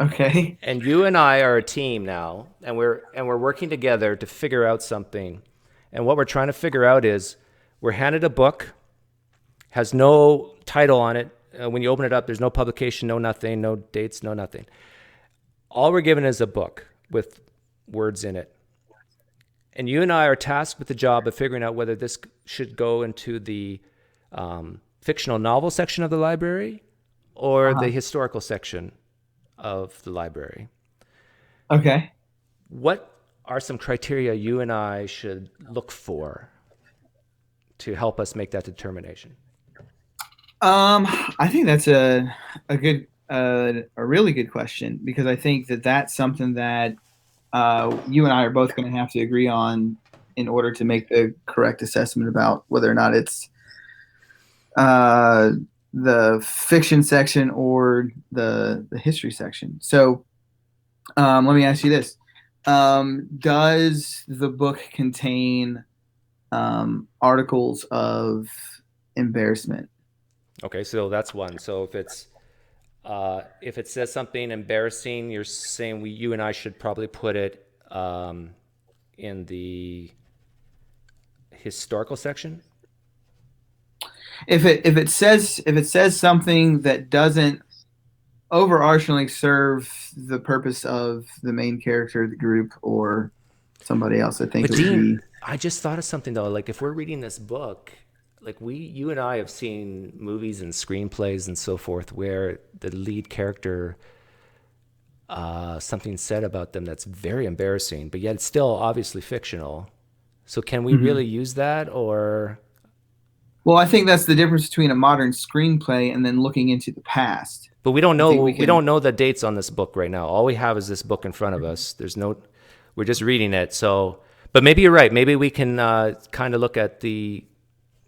okay, And you and I are a team now, and we're working together to figure out something. And what we're trying to figure out is we're handed a book, has no title on it. When you open it up, there's no publication, no nothing, no dates, no nothing. All we're given is a book with words in it. And you and I are tasked with the job of figuring out whether this should go into the fictional novel section of the library or the uh-huh. historical section of the library. Okay. What are some criteria you and I should look for to help us make that determination? I think that's a good a really good question, because I think that that's something that you and I are both going to have to agree on in order to make the correct assessment about whether or not it's uh, the fiction section or the history section. So let me ask you this: does the book contain articles of embarrassment. Okay, so that's one. So if it says something embarrassing, you're saying you and I should probably put it in the historical section. If it says something that doesn't overarchingly serve the purpose of the main character of the group or somebody else, I think But it would Dean, be I just thought of something though. Like if we're reading this book, like you and I have seen movies and screenplays and so forth where the lead character, something said about them that's very embarrassing, but yet it's still obviously fictional. So can we Mhm. really use that, or? Well, I think that's the difference between a modern screenplay and then looking into the past. But we don't I think know we we can. don't know the dates on this book right now. All we have is this book in front of us. There's no, we're just reading it. So, but maybe you're right. Maybe we can kind of look at the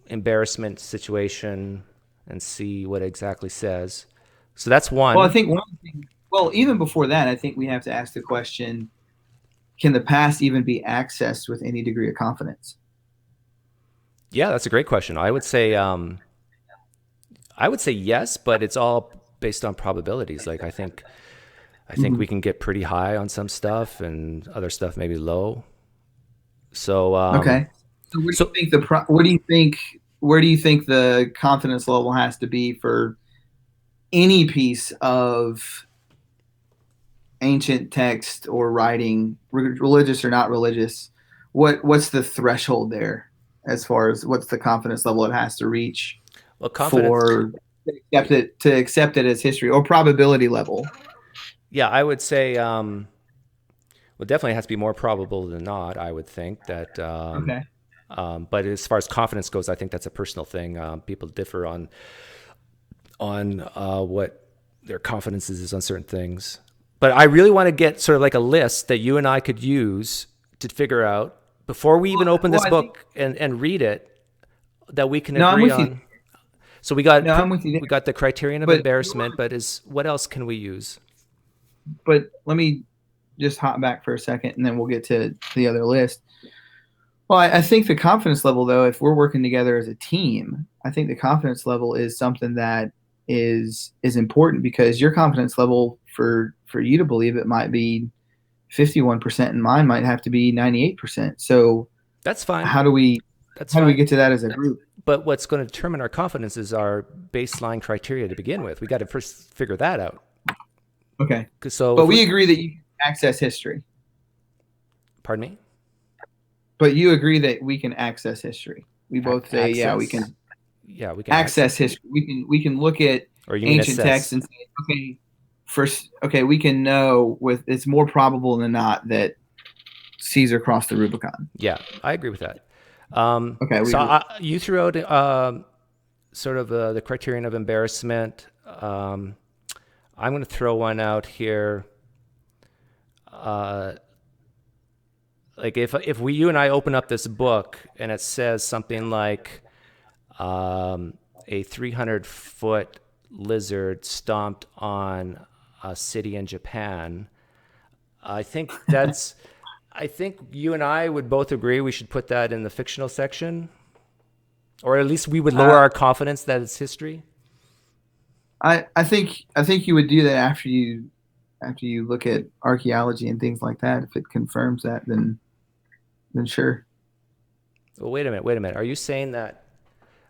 embarrassment situation and see what it exactly says. So that's Well, I one. think one thing. Well, even before that, I think we have to ask the question: can the past even be accessed with any degree of confidence? Yeah, that's a great question. I would say yes, but it's all based on probabilities. Like I think Mhm. we can get pretty high on some stuff and other stuff maybe low. So Okay. So, what do you so think what do you think? Where do you think the confidence level has to be for any piece of ancient text or writing, religious or not religious? What's the threshold there as far as what's the confidence level it has to reach well, confidence. for to accept it as history or probability level? Yeah, I would say well, definitely has to be more probable than not. I would think that. Okay. But as far as confidence goes, I think that's a personal thing. People differ on what their confidence is on certain things. But I really want to get sort of like a list that you and I could use to figure out before we Well, even open well, this I think book and read it that we can no, I'm agree with you. on. So No, I'm with you we there. got the criterion of But embarrassment, but is what else can we use? let me just hop back for a second, and then we'll get to the other list. Well, I think the confidence level, though, if we're working together as a team, I think the confidence level is something that is important because your confidence level for you to believe it might be 51%, and mine might have to be 98%. So That's fine. how do we That's how do we fine. get to that as a group? But what's going to determine our confidence is our baseline criteria to begin with. We got to first figure that out. Okay, 'Cause so but if we, we agree that you can access history. pardon me, But you agree that we can access history. We both say, yeah, we access. can Yeah, we can access. access history. We can look at Or you mean ancient texts assess? and say, okay, first, okay, we can know with it's more probable than not that Caesar crossed the Rubicon. Yeah, I agree with that. Okay, we So agree. you threw out sort of the criterion of embarrassment. I'm going to throw one out here. Uh, like if you and I open up this book and it says something like a 300-foot lizard stomped on a city in Japan, I think that's. I think you and I would both agree we should put that in the fictional section, or at least we would lower Uh, our confidence that it's history. I think you would do that after you look at archaeology and things like that. If it confirms that, then sure. Well, wait a minute. Wait a minute. Are you saying that?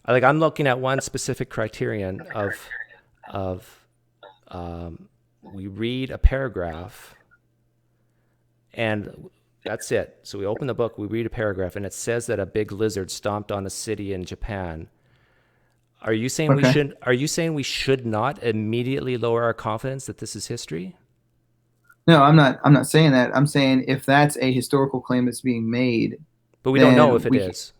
Like I'm looking at one specific criterion of we read a paragraph and that's it. So we open the book, we read a paragraph, and it says that a big lizard stomped on a city in Japan. Are you saying we Okay. should? Are you saying we should not immediately lower our confidence that this is history? No, I'm not saying that. I'm saying if that's a historical claim that's being made, But we don't know if then it we can. is.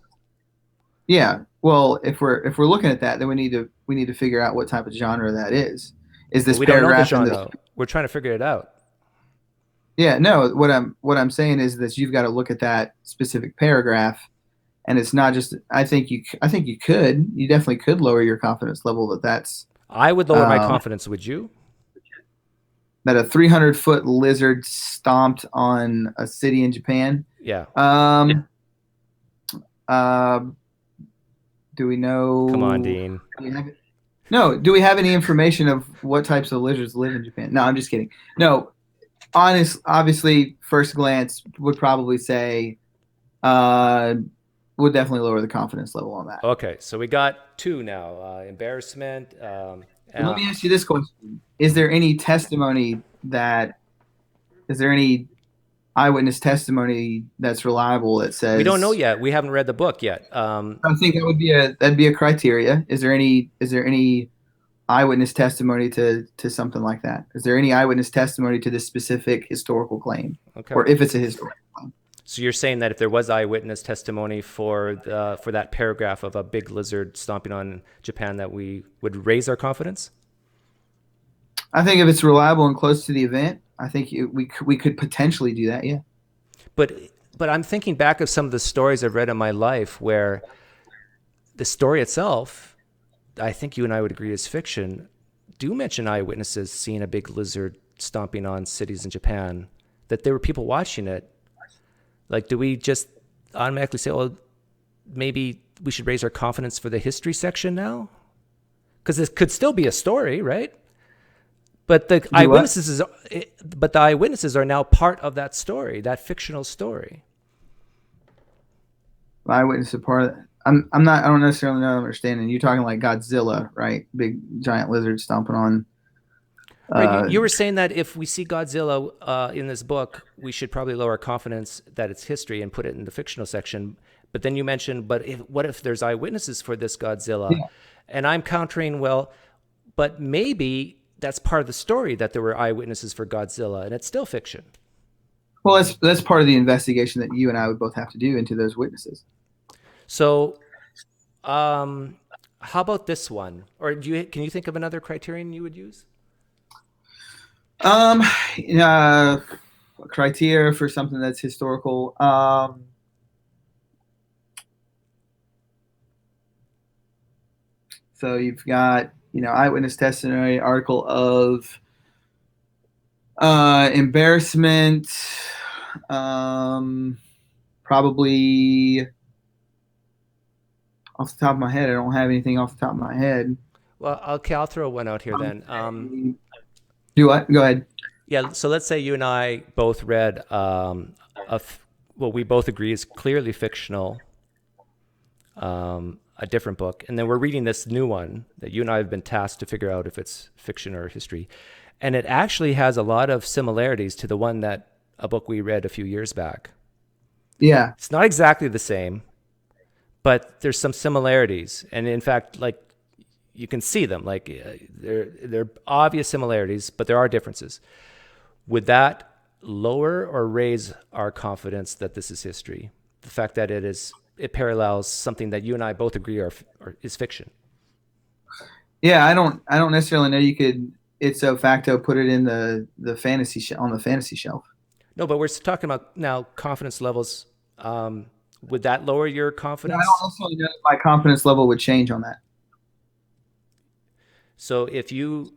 Yeah. Well, if we're looking at that, then we need to figure out what type of genre that is. Is But this we don't know the paragraph in the? genre. We're trying to figure it out. Yeah. No. What I'm saying is that you've got to look at that specific paragraph, and it's not just. I think you definitely could lower your confidence level I would lower my um, confidence. Would you? that a 300-foot lizard stomped on a city in Japan. Yeah. Um, Uh, do we Come on, know? Dean. Do we have, no. Do we have any information of what types of lizards live in Japan? No, I'm just kidding. No, obviously, first glance would probably say uh, would definitely lower the confidence level on that. Okay, so we got two now. Embarrassment. Let Uh, me ask you this question: Is there any testimony that is there any eyewitness testimony that's reliable that we don't know says? yet. We haven't read the book yet. I think that'd be a criteria. Is there any eyewitness testimony to something like that? Is there any eyewitness testimony to this specific historical claim, Okay. or if it's a historical claim? So you're saying that if there was eyewitness testimony for that paragraph of a big lizard stomping on Japan, that we would raise our confidence? I think if it's reliable and close to the event, I think we could potentially do that. Yeah. But but I'm thinking back of some of the stories I've read in my life where the story itself, I think you and I would agree is fiction, do mention eyewitnesses seeing a big lizard stomping on cities in Japan, that there were people watching it. Like, do we just automatically say, oh, maybe we should raise our confidence for the history section now? Because this could still be a story, right? But Do what? the eyewitnesses are now part of that story, that fictional story. Eyewitness is part of that. I'm not. I don't necessarily know. I'm understanding. You're talking like Godzilla, right? Big giant lizard stomping on. Right, Uh, you were saying that if we see Godzilla in this book, we should probably lower our confidence that it's history and put it in the fictional section. But then you mentioned, what if there's eyewitnesses for this Godzilla? yeah. And I'm countering, well, but maybe that's part of the story that there were eyewitnesses for Godzilla, and it's still fiction. Well, that's part of the investigation that you and I would both have to do into those witnesses. So, um, how about this one? Or can you think of another criterion you would use? Um, uh, Criteria for something that's historical. So you've got eyewitness testimony, article of embarrassment. Um, Probably off the top of my head, I don't have anything off the top of my head. Well, okay, I'll throw one out here then. Do what? Go ahead. Yeah, so let's say you and I both read what we both agree is clearly fictional, a different book, and then we're reading this new one that you and I have been tasked to figure out if it's fiction or history, and it actually has a lot of similarities to the one that a book we read a few years back. Yeah. It's not exactly the same, but there's some similarities, and in fact, like you can see them, like they're obvious similarities, but there are differences. Would that lower or raise our confidence that this is history? The fact that it parallels something that you and I both agree is fiction. Yeah, I don't necessarily know you could ipso facto put it in the on the fantasy shelf. No, but we're talking about now confidence levels. Would that lower your Yeah, I don't confidence? necessarily know if my confidence level would change on that. So if you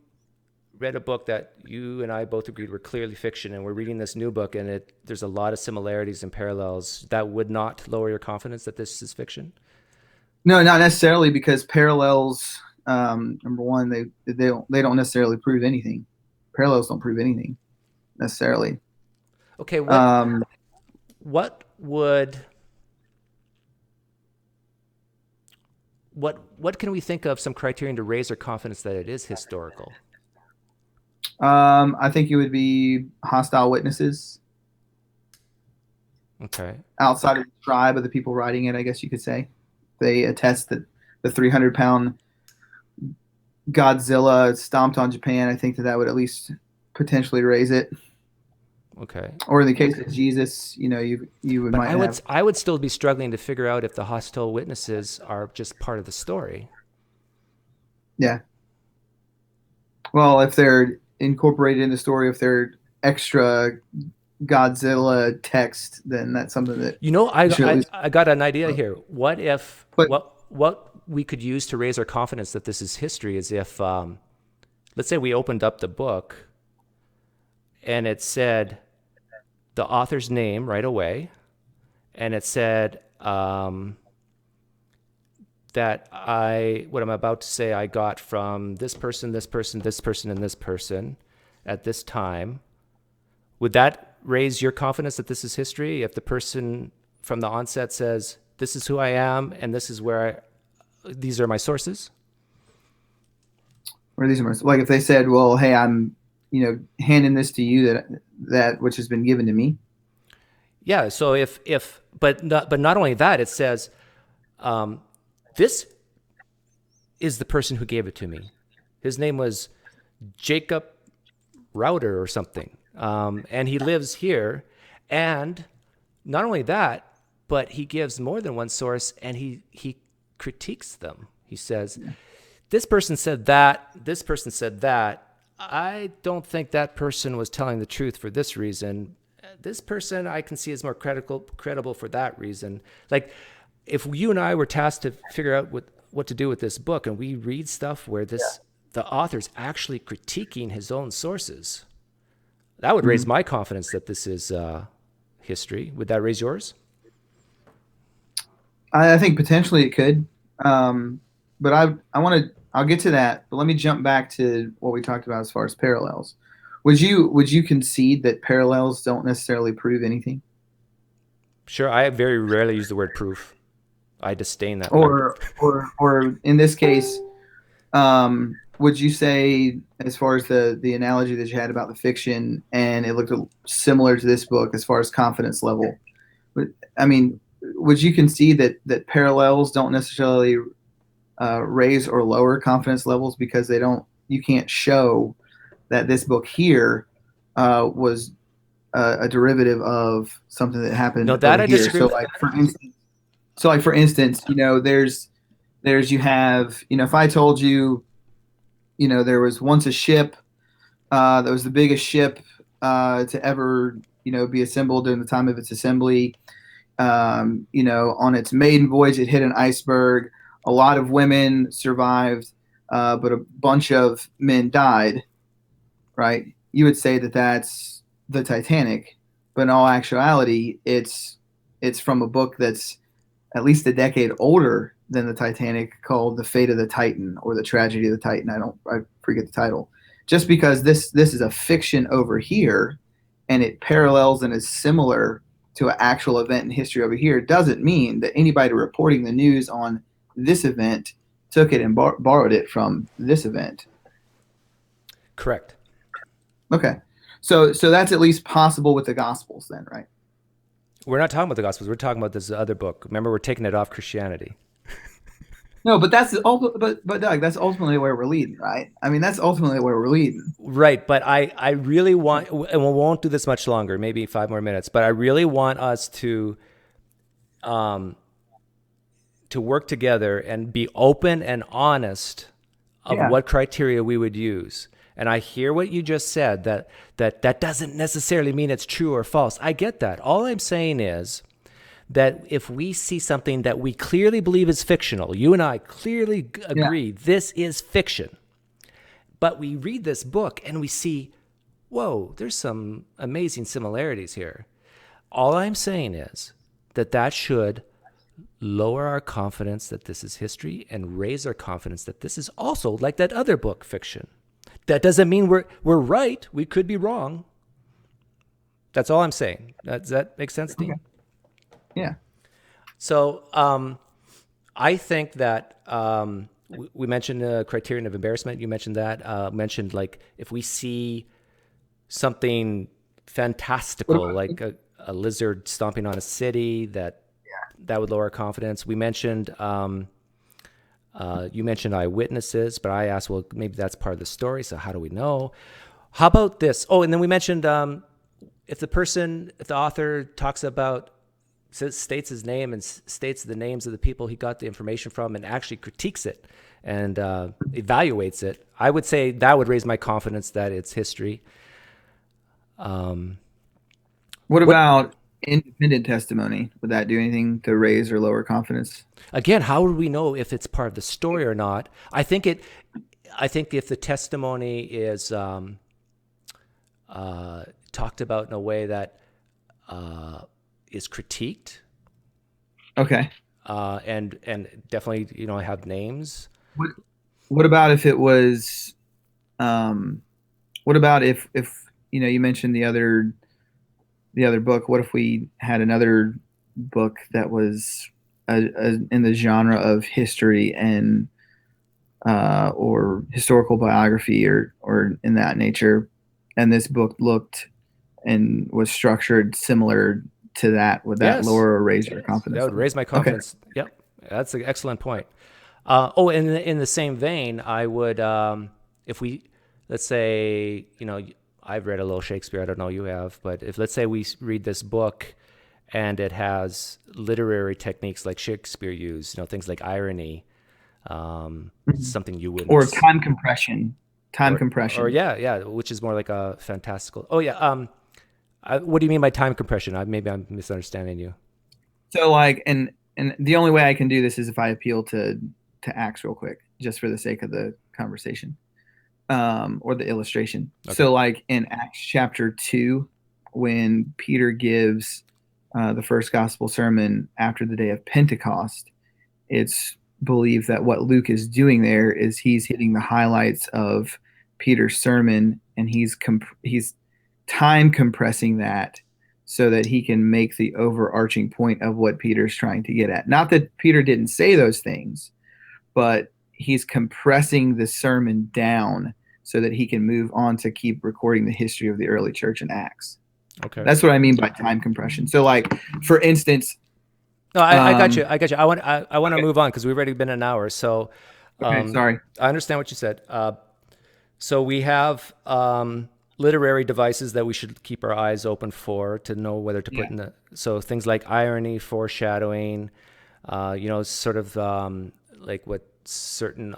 read a book that you and I both agreed were clearly fiction, and we're reading this new book, and there's a lot of similarities and parallels, that would not lower your confidence that this is fiction. No, not necessarily because parallels. Number one, they don't necessarily prove anything. Parallels don't prove anything necessarily. Okay, Um, what would what can we think of some criterion to raise our confidence that it is historical? I think it would be hostile witnesses Okay. outside of the tribe of the people writing it. I guess you could say they attest that the 300-pound Godzilla stomped on Japan. I think that would at least potentially raise it. Okay. Or in the case of Jesus, you But might have. I would still be struggling to figure out if the hostile witnesses are just part of the story. Yeah. Well, if they're incorporated in the story, if they're extra Godzilla text, then that's something that You know, you should at least. I got an idea here. What if But what we could use to raise our confidence that this is history is if let's say we opened up the book and it said the author's name right away, and it said that what I'm about to say, I got from this person, this person, this person, and this person at this time, would that raise your confidence that this is history? If the person from the onset says, this is who I am and this is these are my sources? Or these are like if they said, "Well, hey, I'm, handing this to you that which has been given to me." Yeah. So but not only that, it says, this is the person who gave it to me. His name was Jacob Router or something. And he lives here. And not only that, but he gives more than one source and he critiques them. He says, this person said that, this person said that. I don't think that person was telling the truth for this reason. This person I can see is more credible for that reason. Like, if you and I were tasked to figure out what to do with this book, and we read stuff where the author's actually critiquing his own sources, that would raise Mhm. my confidence that this is history. Would that raise yours? I think potentially it could, but I'll get to that. But let me jump back to what we talked about as far as parallels. Would you concede that parallels don't necessarily prove anything? Sure. I very rarely use the word proof. I disdain that word. Or in this case, would you say, as far as the analogy that you had about the fiction, and it looked similar to this book as far as confidence level? I mean, would you concede that parallels don't necessarily raise or lower confidence levels because you can't show that this book here was a derivative of something that No, happened that over I here. disagree So with. like for instance, there's you have, if I told you, there was once a ship that was the biggest ship to ever, be assembled during the time of its assembly. On its maiden voyage, it hit an iceberg. A lot of women survived, but a bunch of men died. Right? You would say that that's the Titanic, but in all actuality, it's from a book that's at least a decade older than the Titanic, called "The Fate of the Titan" or "The Tragedy of the Titan." I forget the title. Just because this is a fiction over here, and it parallels and is similar to an actual event in history over here, doesn't mean that anybody reporting the news on this event took it and borrowed it from this event. Correct. Okay, so that's at least possible with the Gospels, then, right? We're not talking about the Gospels. We're talking about this other book. Remember, we're taking it off Christianity. No, but but Doug, that's ultimately where we're leading, right? I mean, that's ultimately where we're leading. Right, but I really want, and we won't do this much longer, maybe 5 more minutes, but I really want us um, to work together and be open and honest of Yeah, what criteria we would use. And I hear what you just said, that doesn't necessarily mean it's true or false. I get that. All I'm saying is that if we see something that we clearly believe is fictional, you and I clearly yeah. agree this is fiction, but we read this book and we see, whoa, there's some amazing similarities here. All I'm saying is that should lower our confidence that this is history and raise our confidence that this is also like that other book, fiction. That doesn't mean we're right. We could be wrong. That's all I'm saying. Does that make sense, Okay. Dean? Yeah. So I think that we mentioned the criterion of embarrassment. You mentioned that. Mentioned like if we see something What fantastical, about? like a lizard stomping on a city, that would lower our confidence. We mentioned you mentioned eyewitnesses, but I asked, well, maybe that's part of the story. So how do we know? How about this? Oh, and then we mentioned if the author talks about, states his name and states the names of the people he got the information from and actually critiques it and evaluates it, I would say that would raise my confidence that it's history. Um, What what about independent testimony? Would that do anything to raise or lower confidence? Again, how would we know if it's part of the story or not? I think if the testimony is talked about in a way that is critiqued, Okay. and definitely have names. What what about if it was what about if you mentioned the other book. What if we had another book that was in the genre of history and or historical biography or in that nature, and this book looked and was structured similar to that? Would that Yes, lower or raise your that confidence would level? raise my Okay. confidence. Yep, that's an excellent point. Oh, and in the same vein, I would, if we, let's say, I've read a little Shakespeare. I don't know you have, but if let's say we read this book, and it has literary techniques like Shakespeare used, things like irony, Mhm. something you Or wouldn't, time compression. Time or compression. yeah, yeah, which is more like a fantastical. Oh yeah, what do you mean by time compression? Maybe I'm misunderstanding you. So like, and the only way I can do this is if I appeal to Acts real quick, just for the sake of the conversation, or the illustration. Okay. So like in Acts chapter 2, when Peter gives the first gospel sermon after the day of Pentecost, it's believed that what Luke is doing there is he's hitting the highlights of Peter's sermon, and he's time compressing that so that he can make the overarching point of what Peter's trying to get at. Not that Peter didn't say those things, but he's compressing the sermon down so that he can move on to keep recording the history of the early church in Acts. Okay. That's what I mean by time compression. So, like, for instance, No, I got you. um, I got you. I want to okay, move on because we've already been an hour. So, okay, sorry. I understand what you said. So we have literary devices that we should keep our eyes open for to know whether to put Yeah. in the. So things like irony, foreshadowing, sort of like what certain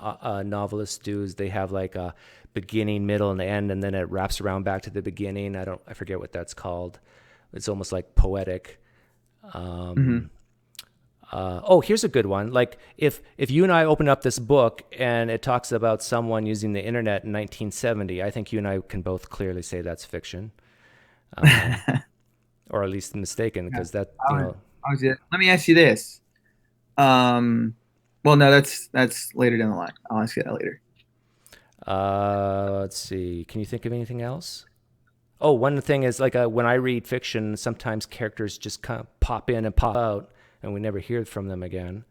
novelists do is they have like a beginning, middle, and end, and then it wraps around back to the beginning. I forget what that's called. It's almost like poetic. Hmm. Oh, here's a good one. Like if you and I open up this book and it talks about someone using the internet in 1970, I think you and I can both clearly say that's fiction, or at least mistaken, Yeah. because that Let me ask you this. Um, well, no, that's later down the line. I'll ask you that later. let's see. Can you think of anything else? Oh, one thing is like when I read fiction, sometimes characters just kind of pop in and pop out, and we never hear from them again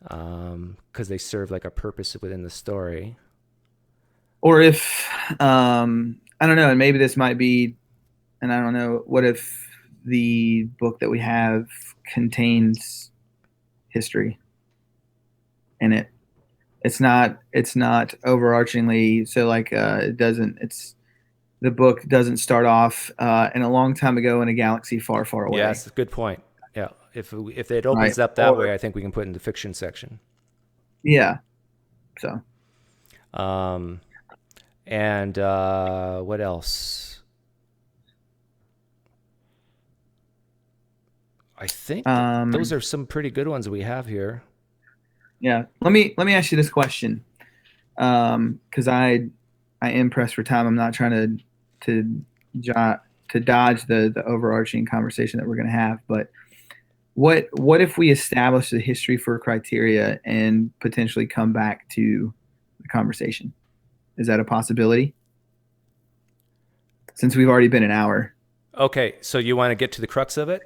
because they serve like a purpose within the story. Or if I don't know, and maybe this might be, and I don't know, what if the book that we have contains history in it? It's not overarchingly, so like it doesn't it's the book doesn't start off in a long time ago in a galaxy far, far away, Yes, good point. Yeah, if it right? opens up that way, Or I think we can put in the fiction section. yeah, so Um, and what else? I think those um, are some pretty good ones we have here. yeah. Let me ask you this question, because I am pressed for time. I'm not trying to to dodge the overarching conversation that we're going to have, but what if we establish the history for criteria and potentially come back to the conversation? Is that a possibility? Since we've already been an hour. Okay, so you want to get to the crux of it?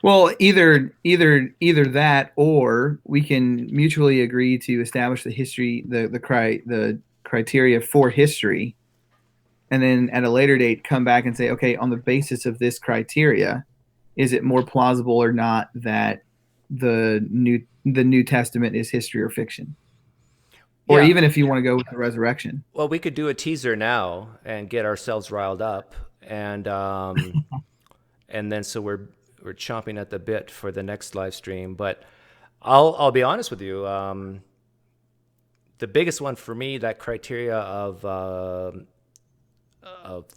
Well, either that, or we can mutually agree to establish the history, the criteria for history, and then at a later date come back and say, okay, on the basis of this criteria, is it more plausible or not that the New Testament is history or fiction? Or Yeah. even if you want to go with the resurrection. Well, we could do a teaser now and get ourselves riled up, and then so we're chomping at the bit for the next live stream. But I'll be honest with you. The biggest one for me, that criteria of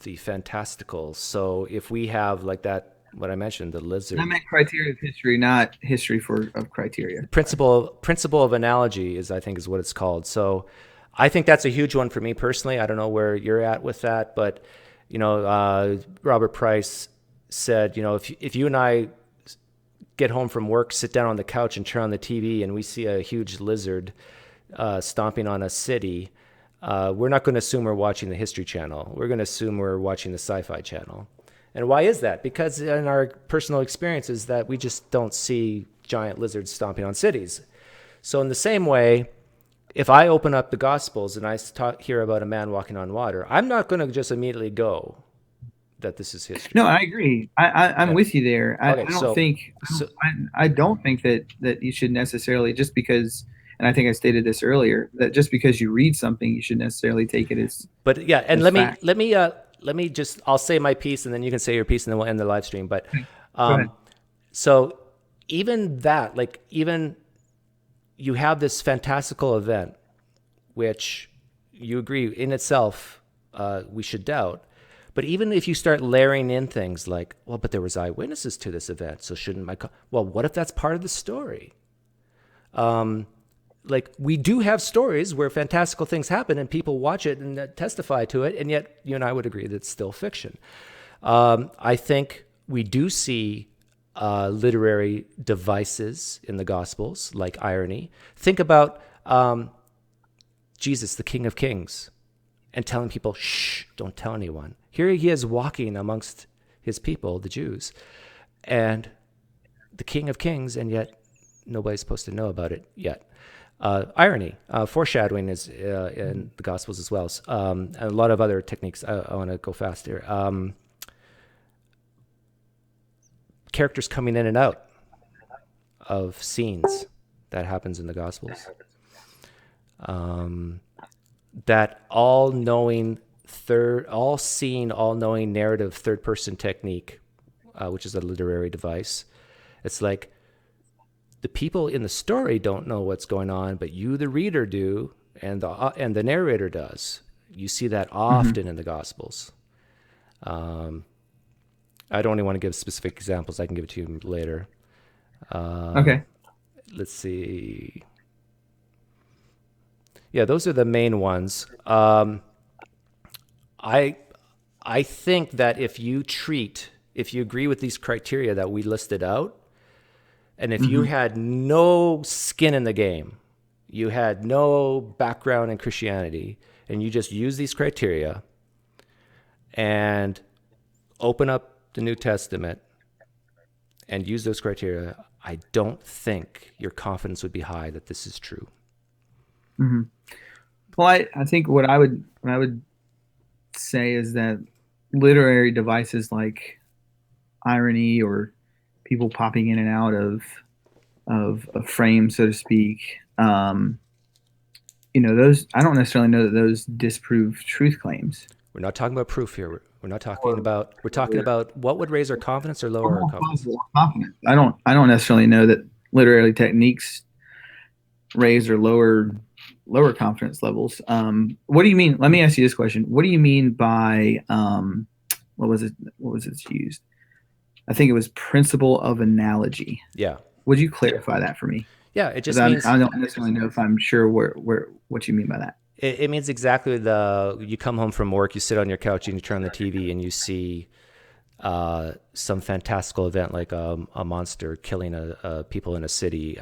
the fantastical. So if we have like that, what I mentioned, the And I lizard meant criteria of history, not history of criteria. Sorry. principle of analogy is I think is what it's called. So I think that's a huge one for me personally. I don't know where you're at with that, but Robert Price said, if you and I get home from work, sit down on the couch, and turn on the TV, and we see a huge lizard stomping on a city, we're not going to assume we're watching the History Channel. We're going to assume we're watching the Sci-Fi Channel. And why is that? Because in our personal experiences that we just don't see giant lizards stomping on cities. So in the same way, if I open up the Gospels and I hear about a man walking on water, I'm not going to just immediately go that this is history. No, I agree. I'm Yeah. with you there. Okay. So I don't think that you should necessarily, just because, and I think I stated this earlier, that just because you read something, you should necessarily take it but yeah, and as fact. let me just, I'll say my piece and then you can say your piece and then we'll end the live stream. But Go ahead. so even that, like even you have this fantastical event, which you agree in itself, we should doubt. But even if you start layering in things like, well, but there was eyewitnesses to this event, so shouldn't well, what if that's part of the story? Like we do have stories where fantastical things happen and people watch it and testify to it, and yet you and I would agree that it's still fiction. I think we do see literary devices in the Gospels, like irony. Think about Jesus, the King of Kings, and telling people, shh, don't tell anyone. Here he is walking amongst his people, the Jews, and the King of Kings, and yet nobody's supposed to know about it yet. Irony, foreshadowing is in the Gospels as well. And a lot of other techniques. I want to go fast here. Characters coming in and out of scenes that happens in the Gospels. That all-knowing all-seeing, all-knowing narrative third-person technique, which is a literary device. It's like the people in the story don't know what's going on, but you, the reader, do, and the narrator does. You see that often in the Gospels. I don't really want to give specific examples. I can give it to you later. Okay. Let's see. Yeah, those are the main ones. I think that if you agree with these criteria that we listed out, and if you had no skin in the game, you had no background in Christianity, and you just use these criteria and open up the New Testament and use those criteria, I don't think your confidence would be high that this is true. Mm-hmm. Well, I think what I would say is that literary devices like irony or people popping in and out of a frame, so to speak, those, I don't necessarily know that those disprove truth claims. We're not talking about proof here. We're not talking about. We're talking about what would raise our confidence or lower our confidence. Confidence. I don't necessarily know that literary techniques raise or lower confidence levels. What do you mean? Let me ask you this question. What do you mean by what was it used? I think it was principle of analogy. Yeah. Would you clarify that for me? Yeah, it just means I don't necessarily know if I'm sure what you mean by that. It means exactly you come home from work, you sit on your couch and you turn on the TV and you see some fantastical event like a monster killing people in a city.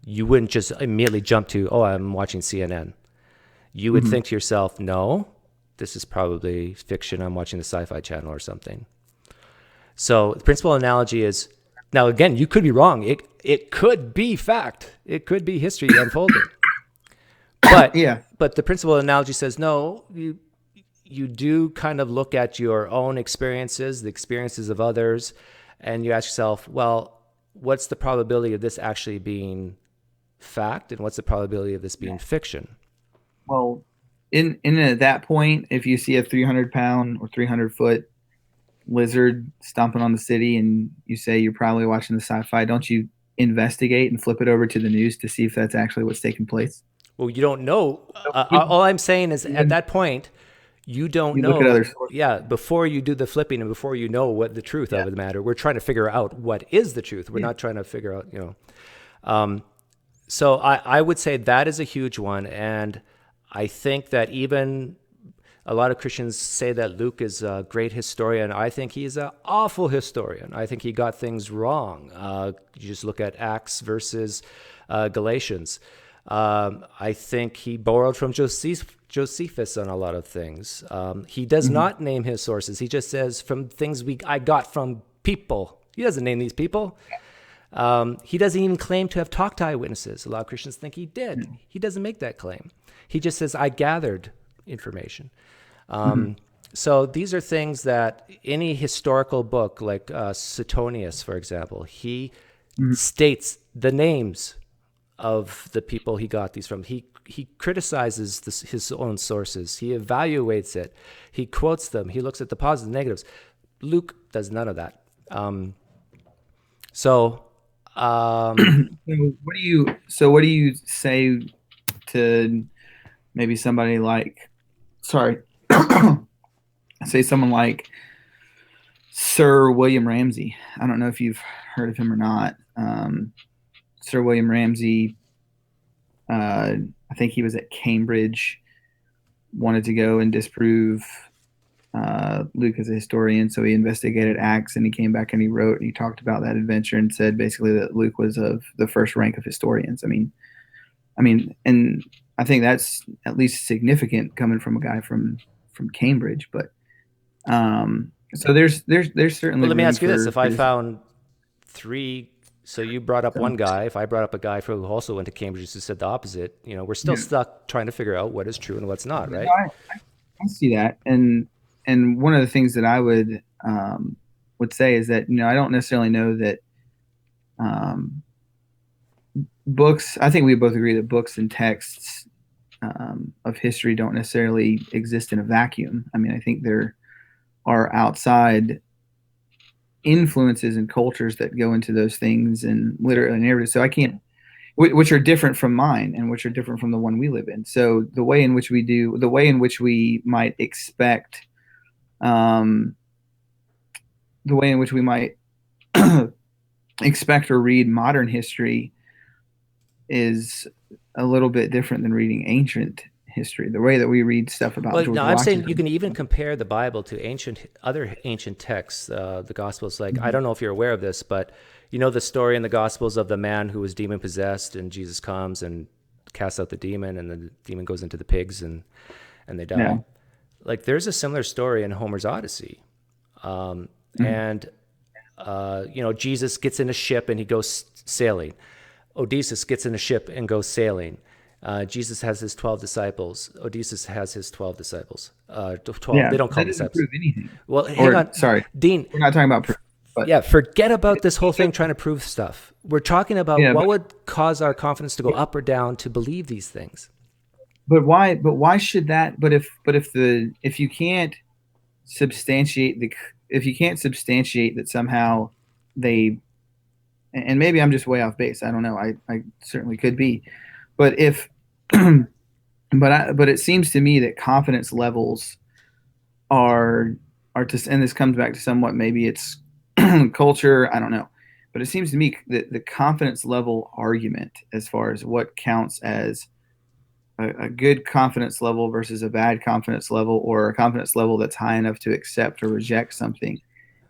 You wouldn't just immediately jump to, oh, I'm watching CNN. You would think to yourself, no, this is probably fiction. I'm watching the Sci-Fi Channel or something. So the principal analogy is, now again, you could be wrong. It could be fact. It could be history unfolding. But yeah. But the principal analogy says, no, you do kind of look at your own experiences, the experiences of others, and you ask yourself, well, what's the probability of this actually being fact, and what's the probability of this being fiction? Well, in at that point, if you see a 300-pound or 300-foot lizard stomping on the city, and you say you're probably watching the sci-fi, don't you investigate and flip it over to the news to see if that's actually what's taking place? Well, you don't know. All I'm saying is, at that point, you don't know. Look at other sources. Yeah, before you do the flipping and before you know what the truth of the matter, we're trying to figure out what is the truth. We're not trying to figure out, So I would say that is a huge one, and I think that even A lot of Christians say that Luke is a great historian. I think he is an awful historian. I think he got things wrong. You just look at Acts versus Galatians. I think he borrowed from Josephus on a lot of things. He does not name his sources. He just says from things I got from people. He doesn't name these people. He doesn't even claim to have talked to eyewitnesses. A lot of Christians think he did. He doesn't make that claim. He just says, I gathered information. So these are things that any historical book, like Suetonius, for example, he states the names of the people he got these from. He criticizes his own sources. He evaluates it. He quotes them. He looks at the positives and negatives. Luke does none of that. So what do you say to maybe somebody like, sorry, say someone like Sir William Ramsay? I don't know if you've heard of him or not. Sir William Ramsay, I think he was at Cambridge, wanted to go and disprove Luke as a historian, so he investigated Acts, and he came back and he wrote and he talked about that adventure and said basically that Luke was of the first rank of historians. I mean, and I think that's at least significant coming from a guy from Cambridge. But so there's certainly. Well, let me room ask you this: for if I found three, so you brought up one guy. If I brought up a guy who also went to Cambridge who said the opposite, we're still stuck trying to figure out what is true and what's not, right? I see that, and one of the things that I would say is that I don't necessarily know that books. I think we both agree that books and texts of history don't necessarily exist in a vacuum. I mean, I think there are outside influences and cultures that go into those things and literally narrative. So I can't, which are different from mine and which are different from the one we live in. So the way in which we might expect, the way in which we might expect or read modern history is a little bit different than reading ancient history. The way that we read stuff about George I'm Washington. saying you can even compare the Bible to other ancient texts, the Gospels. Like, I don't know if you're aware of this, but the story in the Gospels of the man who was demon possessed, and Jesus comes and casts out the demon, and the demon goes into the pigs, and they die. Yeah. Like, there's a similar story in Homer's Odyssey, and Jesus gets in a ship and he goes sailing. Odysseus gets in a ship and goes sailing. Jesus has his 12 disciples. Odysseus has his 12 disciples. 12. Yeah, they don't call them disciples. Prove anything. Well, hang on. Sorry, Dean. We're not talking about proof. But yeah, forget about this whole thing trying to prove stuff. We're talking about what would cause our confidence to go up or down to believe these things. But why? But why should that? But if you can't substantiate that somehow they, and maybe I'm just way off base. I don't know. I certainly could be. But but it seems to me that confidence levels are just, and this comes back to somewhat, maybe it's culture, I don't know. But it seems to me that the confidence level argument, as far as what counts as a good confidence level versus a bad confidence level, or a confidence level that's high enough to accept or reject something,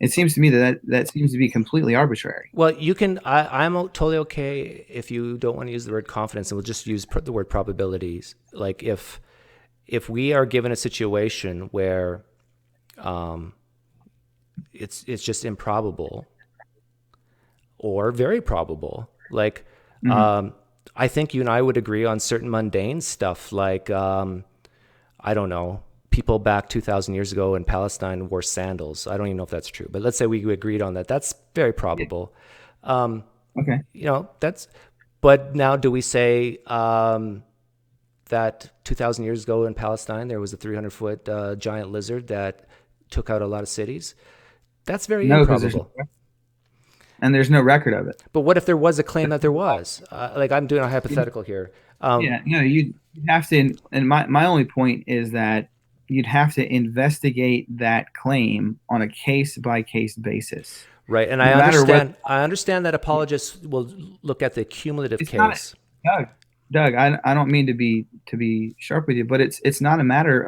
it seems to me that seems to be completely arbitrary. Well, you can. I'm totally okay if you don't want to use the word confidence, and we'll just use the word probabilities. Like if we are given a situation where it's just improbable or very probable, like I think you and I would agree on certain mundane stuff, like I don't know. People back 2,000 years ago in Palestine wore sandals. I don't even know if that's true, but let's say we agreed on that. That's very probable. Okay. But now do we say that 2,000 years ago in Palestine, there was a 300-foot giant lizard that took out a lot of cities? That's very improbable. And there's no record of it. But what if there was a claim that there was? Like, I'm doing a hypothetical here. You have to, and my only point is that you'd have to investigate that claim on a case-by-case basis. Right, and I understand that apologists will look at the cumulative case. Doug, I don't mean to be sharp with you, but it's not a matter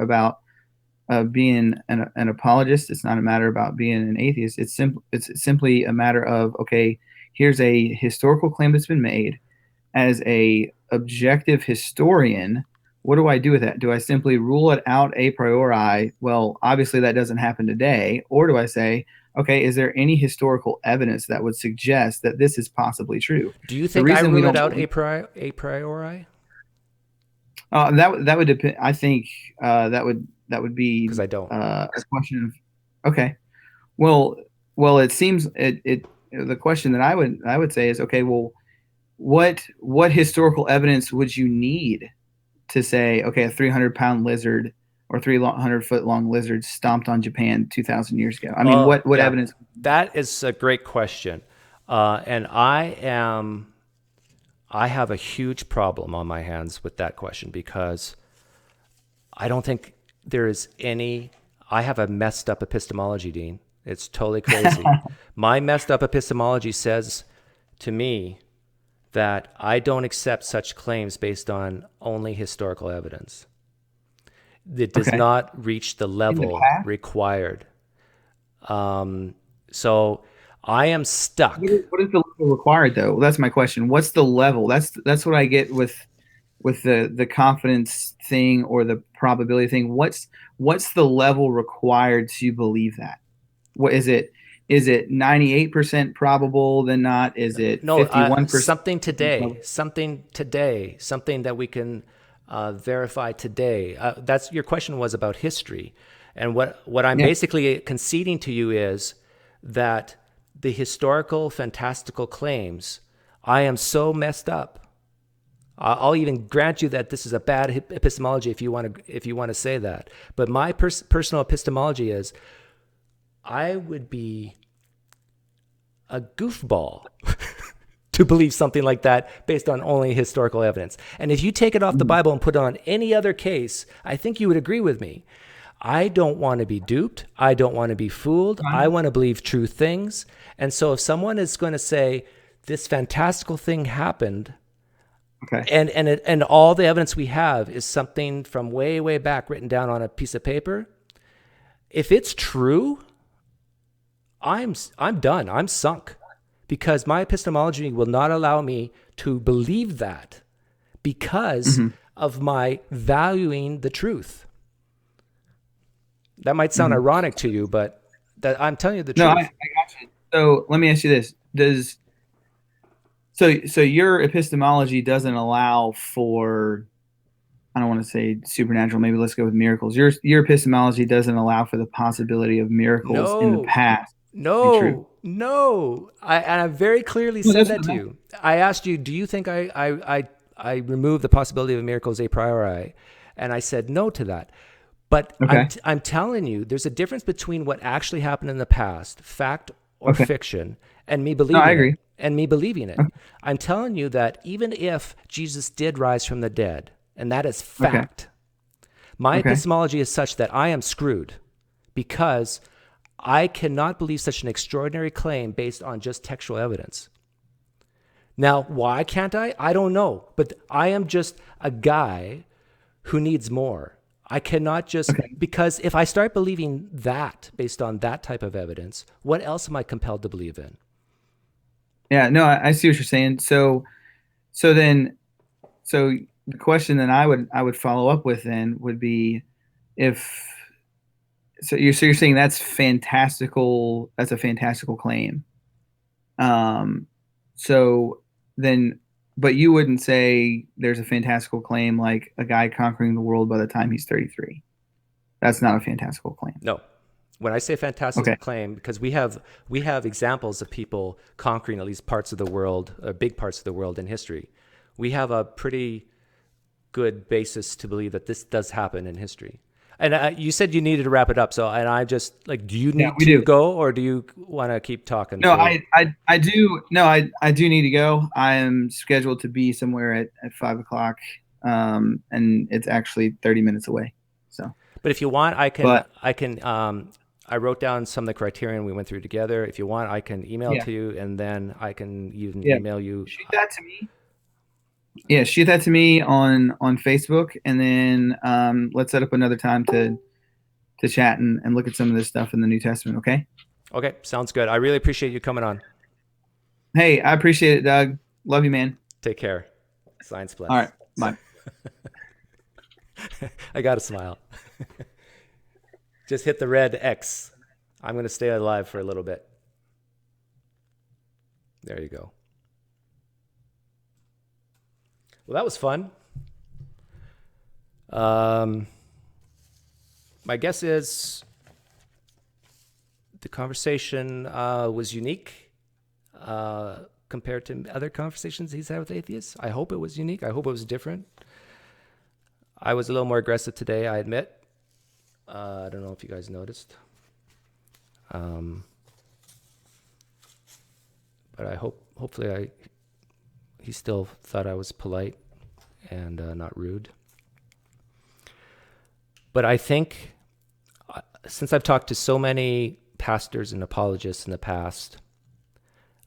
being an apologist. It's not a matter about being an atheist. It's simply a matter of, okay, here's a historical claim that's been made. As a objective historian, what do I do with that? Do I simply rule it out a priori? Well, obviously that doesn't happen today. Or do I say, okay, is there any historical evidence that would suggest that this is possibly true? Do you The think I reason we rule it don't out believe a priori? that would depend. I think that would be Because I don't. a question of, okay. Well, well, it seems it the question that I would say is, okay, well, what historical evidence would you need to say, okay, a 300-pound lizard or 300-foot long lizard stomped on Japan 2,000 years ago? I mean, Oh, what yeah. evidence? That is a great question. And I have a huge problem on my hands with that question because I don't think there is any, I have a messed up epistemology, Dean. It's totally crazy. My messed up epistemology says to me that I don't accept such claims based on only historical evidence. It does Okay, not reach the in the level past, required. So I am stuck. what is the level required though? Well, that's my question. What's the level? That's what I get with the confidence thing or the probability thing. What's the level required to believe that? What is it? Is it 98% probable than not? Is it No, 51%? something today, something that we can verify today. That's your question was about history, and what I'm Yeah. basically conceding to you is that the historical fantastical claims, I am so messed up. I'll even grant you that this is a bad epistemology if you want to say that. But my personal epistemology is I would be a goofball to believe something like that based on only historical evidence. And if you take it off the Mhm. Bible and put it on any other case, I think you would agree with me. I don't want to be duped. I don't want to be fooled. I want to believe true things. And so if someone is going to say this fantastical thing happened, Okay. and all the evidence we have is something from way, way back written down on a piece of paper, if it's true, I'm done. I'm sunk because my epistemology will not allow me to believe that because Hmm. of my valuing the truth. That might sound Hmm. ironic to you, but that I'm telling you the No, I truth. got you. So let me ask you this: so your epistemology doesn't allow for, I don't want to say supernatural. Maybe let's go with miracles. Your epistemology doesn't allow for the possibility of miracles in the No, past to be true. no. I very clearly No, said that's that what to I'm you. I asked you, do you think I remove the possibility of miracles a priori? And I said no to that. But asking. Okay. I'm telling you, there's a difference between what actually happened in the past, fact or Okay. fiction, and me No, I believing it. agree. And me believing it. Okay. I'm telling you that even if Jesus did rise from the dead, and that is Okay. fact, my Okay. epistemology is such that I am screwed because I cannot believe such an extraordinary claim based on just textual evidence. Now, why can't I? I don't know. But I am just a guy who needs more. I cannot just, Okay. because if I start believing that based on that type of evidence, what else am I compelled to believe in? Yeah. No, I see what you're saying. So then, so the question that I would follow up with then would be, if so you're saying that's fantastical. That's a fantastical claim. Um, so then, but you wouldn't say there's a fantastical claim like a guy conquering the world by the time he's 33. That's not a fantastical claim. No. When I say fantastical Okay. claim, because we have examples of people conquering at least parts of the world, big parts of the world in history. We have a pretty good basis to believe that this does happen in history. And you said you needed to wrap it up, so and I just like, do you Yeah, need we to do. go or do you want to keep talking No, for? I do. No, I do need to go. I am scheduled to be somewhere at 5 o'clock, and it's actually 30 minutes away. So, But if you want, but I can I wrote down some of the criterion we went through together. If you want, I can email it yeah, to you, and then I can even yeah, email you. shoot that to me. Yeah, shoot that to me on Facebook, and then let's set up another time to chat and look at some of this stuff in the New Testament. Okay. Okay, sounds good. I really appreciate you coming on. Hey, I appreciate it, Doug. Love you, man. Take care. Science All right. Plus. Bye. I got to smile. Just hit the red X. I'm going to stay alive for a little bit. There you go. Well, that was fun. My guess is the conversation was unique compared to other conversations he's had with atheists. I hope it was unique. I hope it was different. I was a little more aggressive today, I admit. I don't know if you guys noticed. But hopefully he still thought I was polite and not rude. But I think since I've talked to so many pastors and apologists in the past,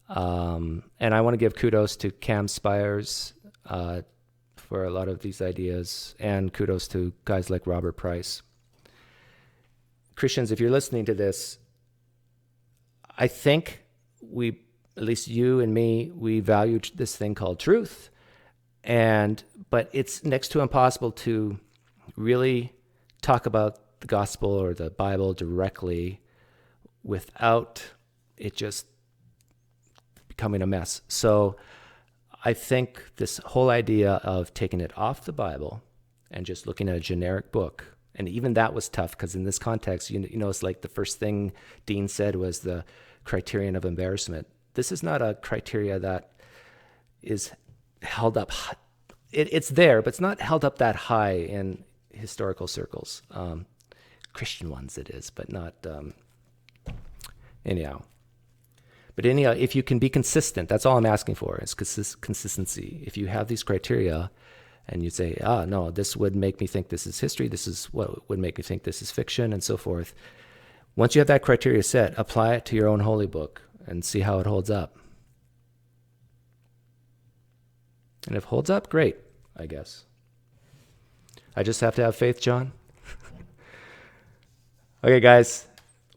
and I want to give kudos to Cam Spires for a lot of these ideas, and kudos to guys like Robert Price. Christians, if you're listening to this, I think we, at least you and me, we value this thing called truth. But it's next to impossible to really talk about the gospel or the Bible directly without it just becoming a mess. So I think this whole idea of taking it off the Bible and just looking at a generic book, and even that was tough because in this context, you know, it's like the first thing Dean said was the criterion of embarrassment. This is not a criteria that is held up. It's there, but it's not held up that high in historical circles. Christian ones it is, but not anyhow. But anyhow, if you can be consistent, that's all I'm asking for is consistency. If you have these criteria and you say, no, this would make me think this is history, this is what would make me think this is fiction, and so forth. Once you have that criteria set, apply it to your own holy book and see how it holds up. And if it holds up, great, I guess. I just have to have faith, John. Okay, guys.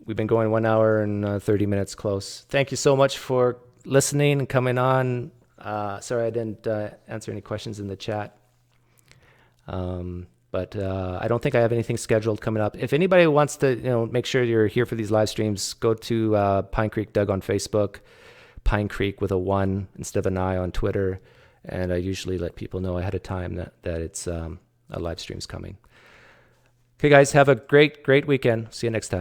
We've been going 1 hour and 30 minutes close. Thank you so much for listening and coming on. Sorry I didn't answer any questions in the chat. But I don't think I have anything scheduled coming up. If anybody wants to, make sure you're here for these live streams, go to PineCreek Doug on Facebook, PineCreek with a 1 instead of an I on Twitter. And I usually let people know ahead of time that it's a live stream's coming. Okay, guys, have a great weekend. See you next time.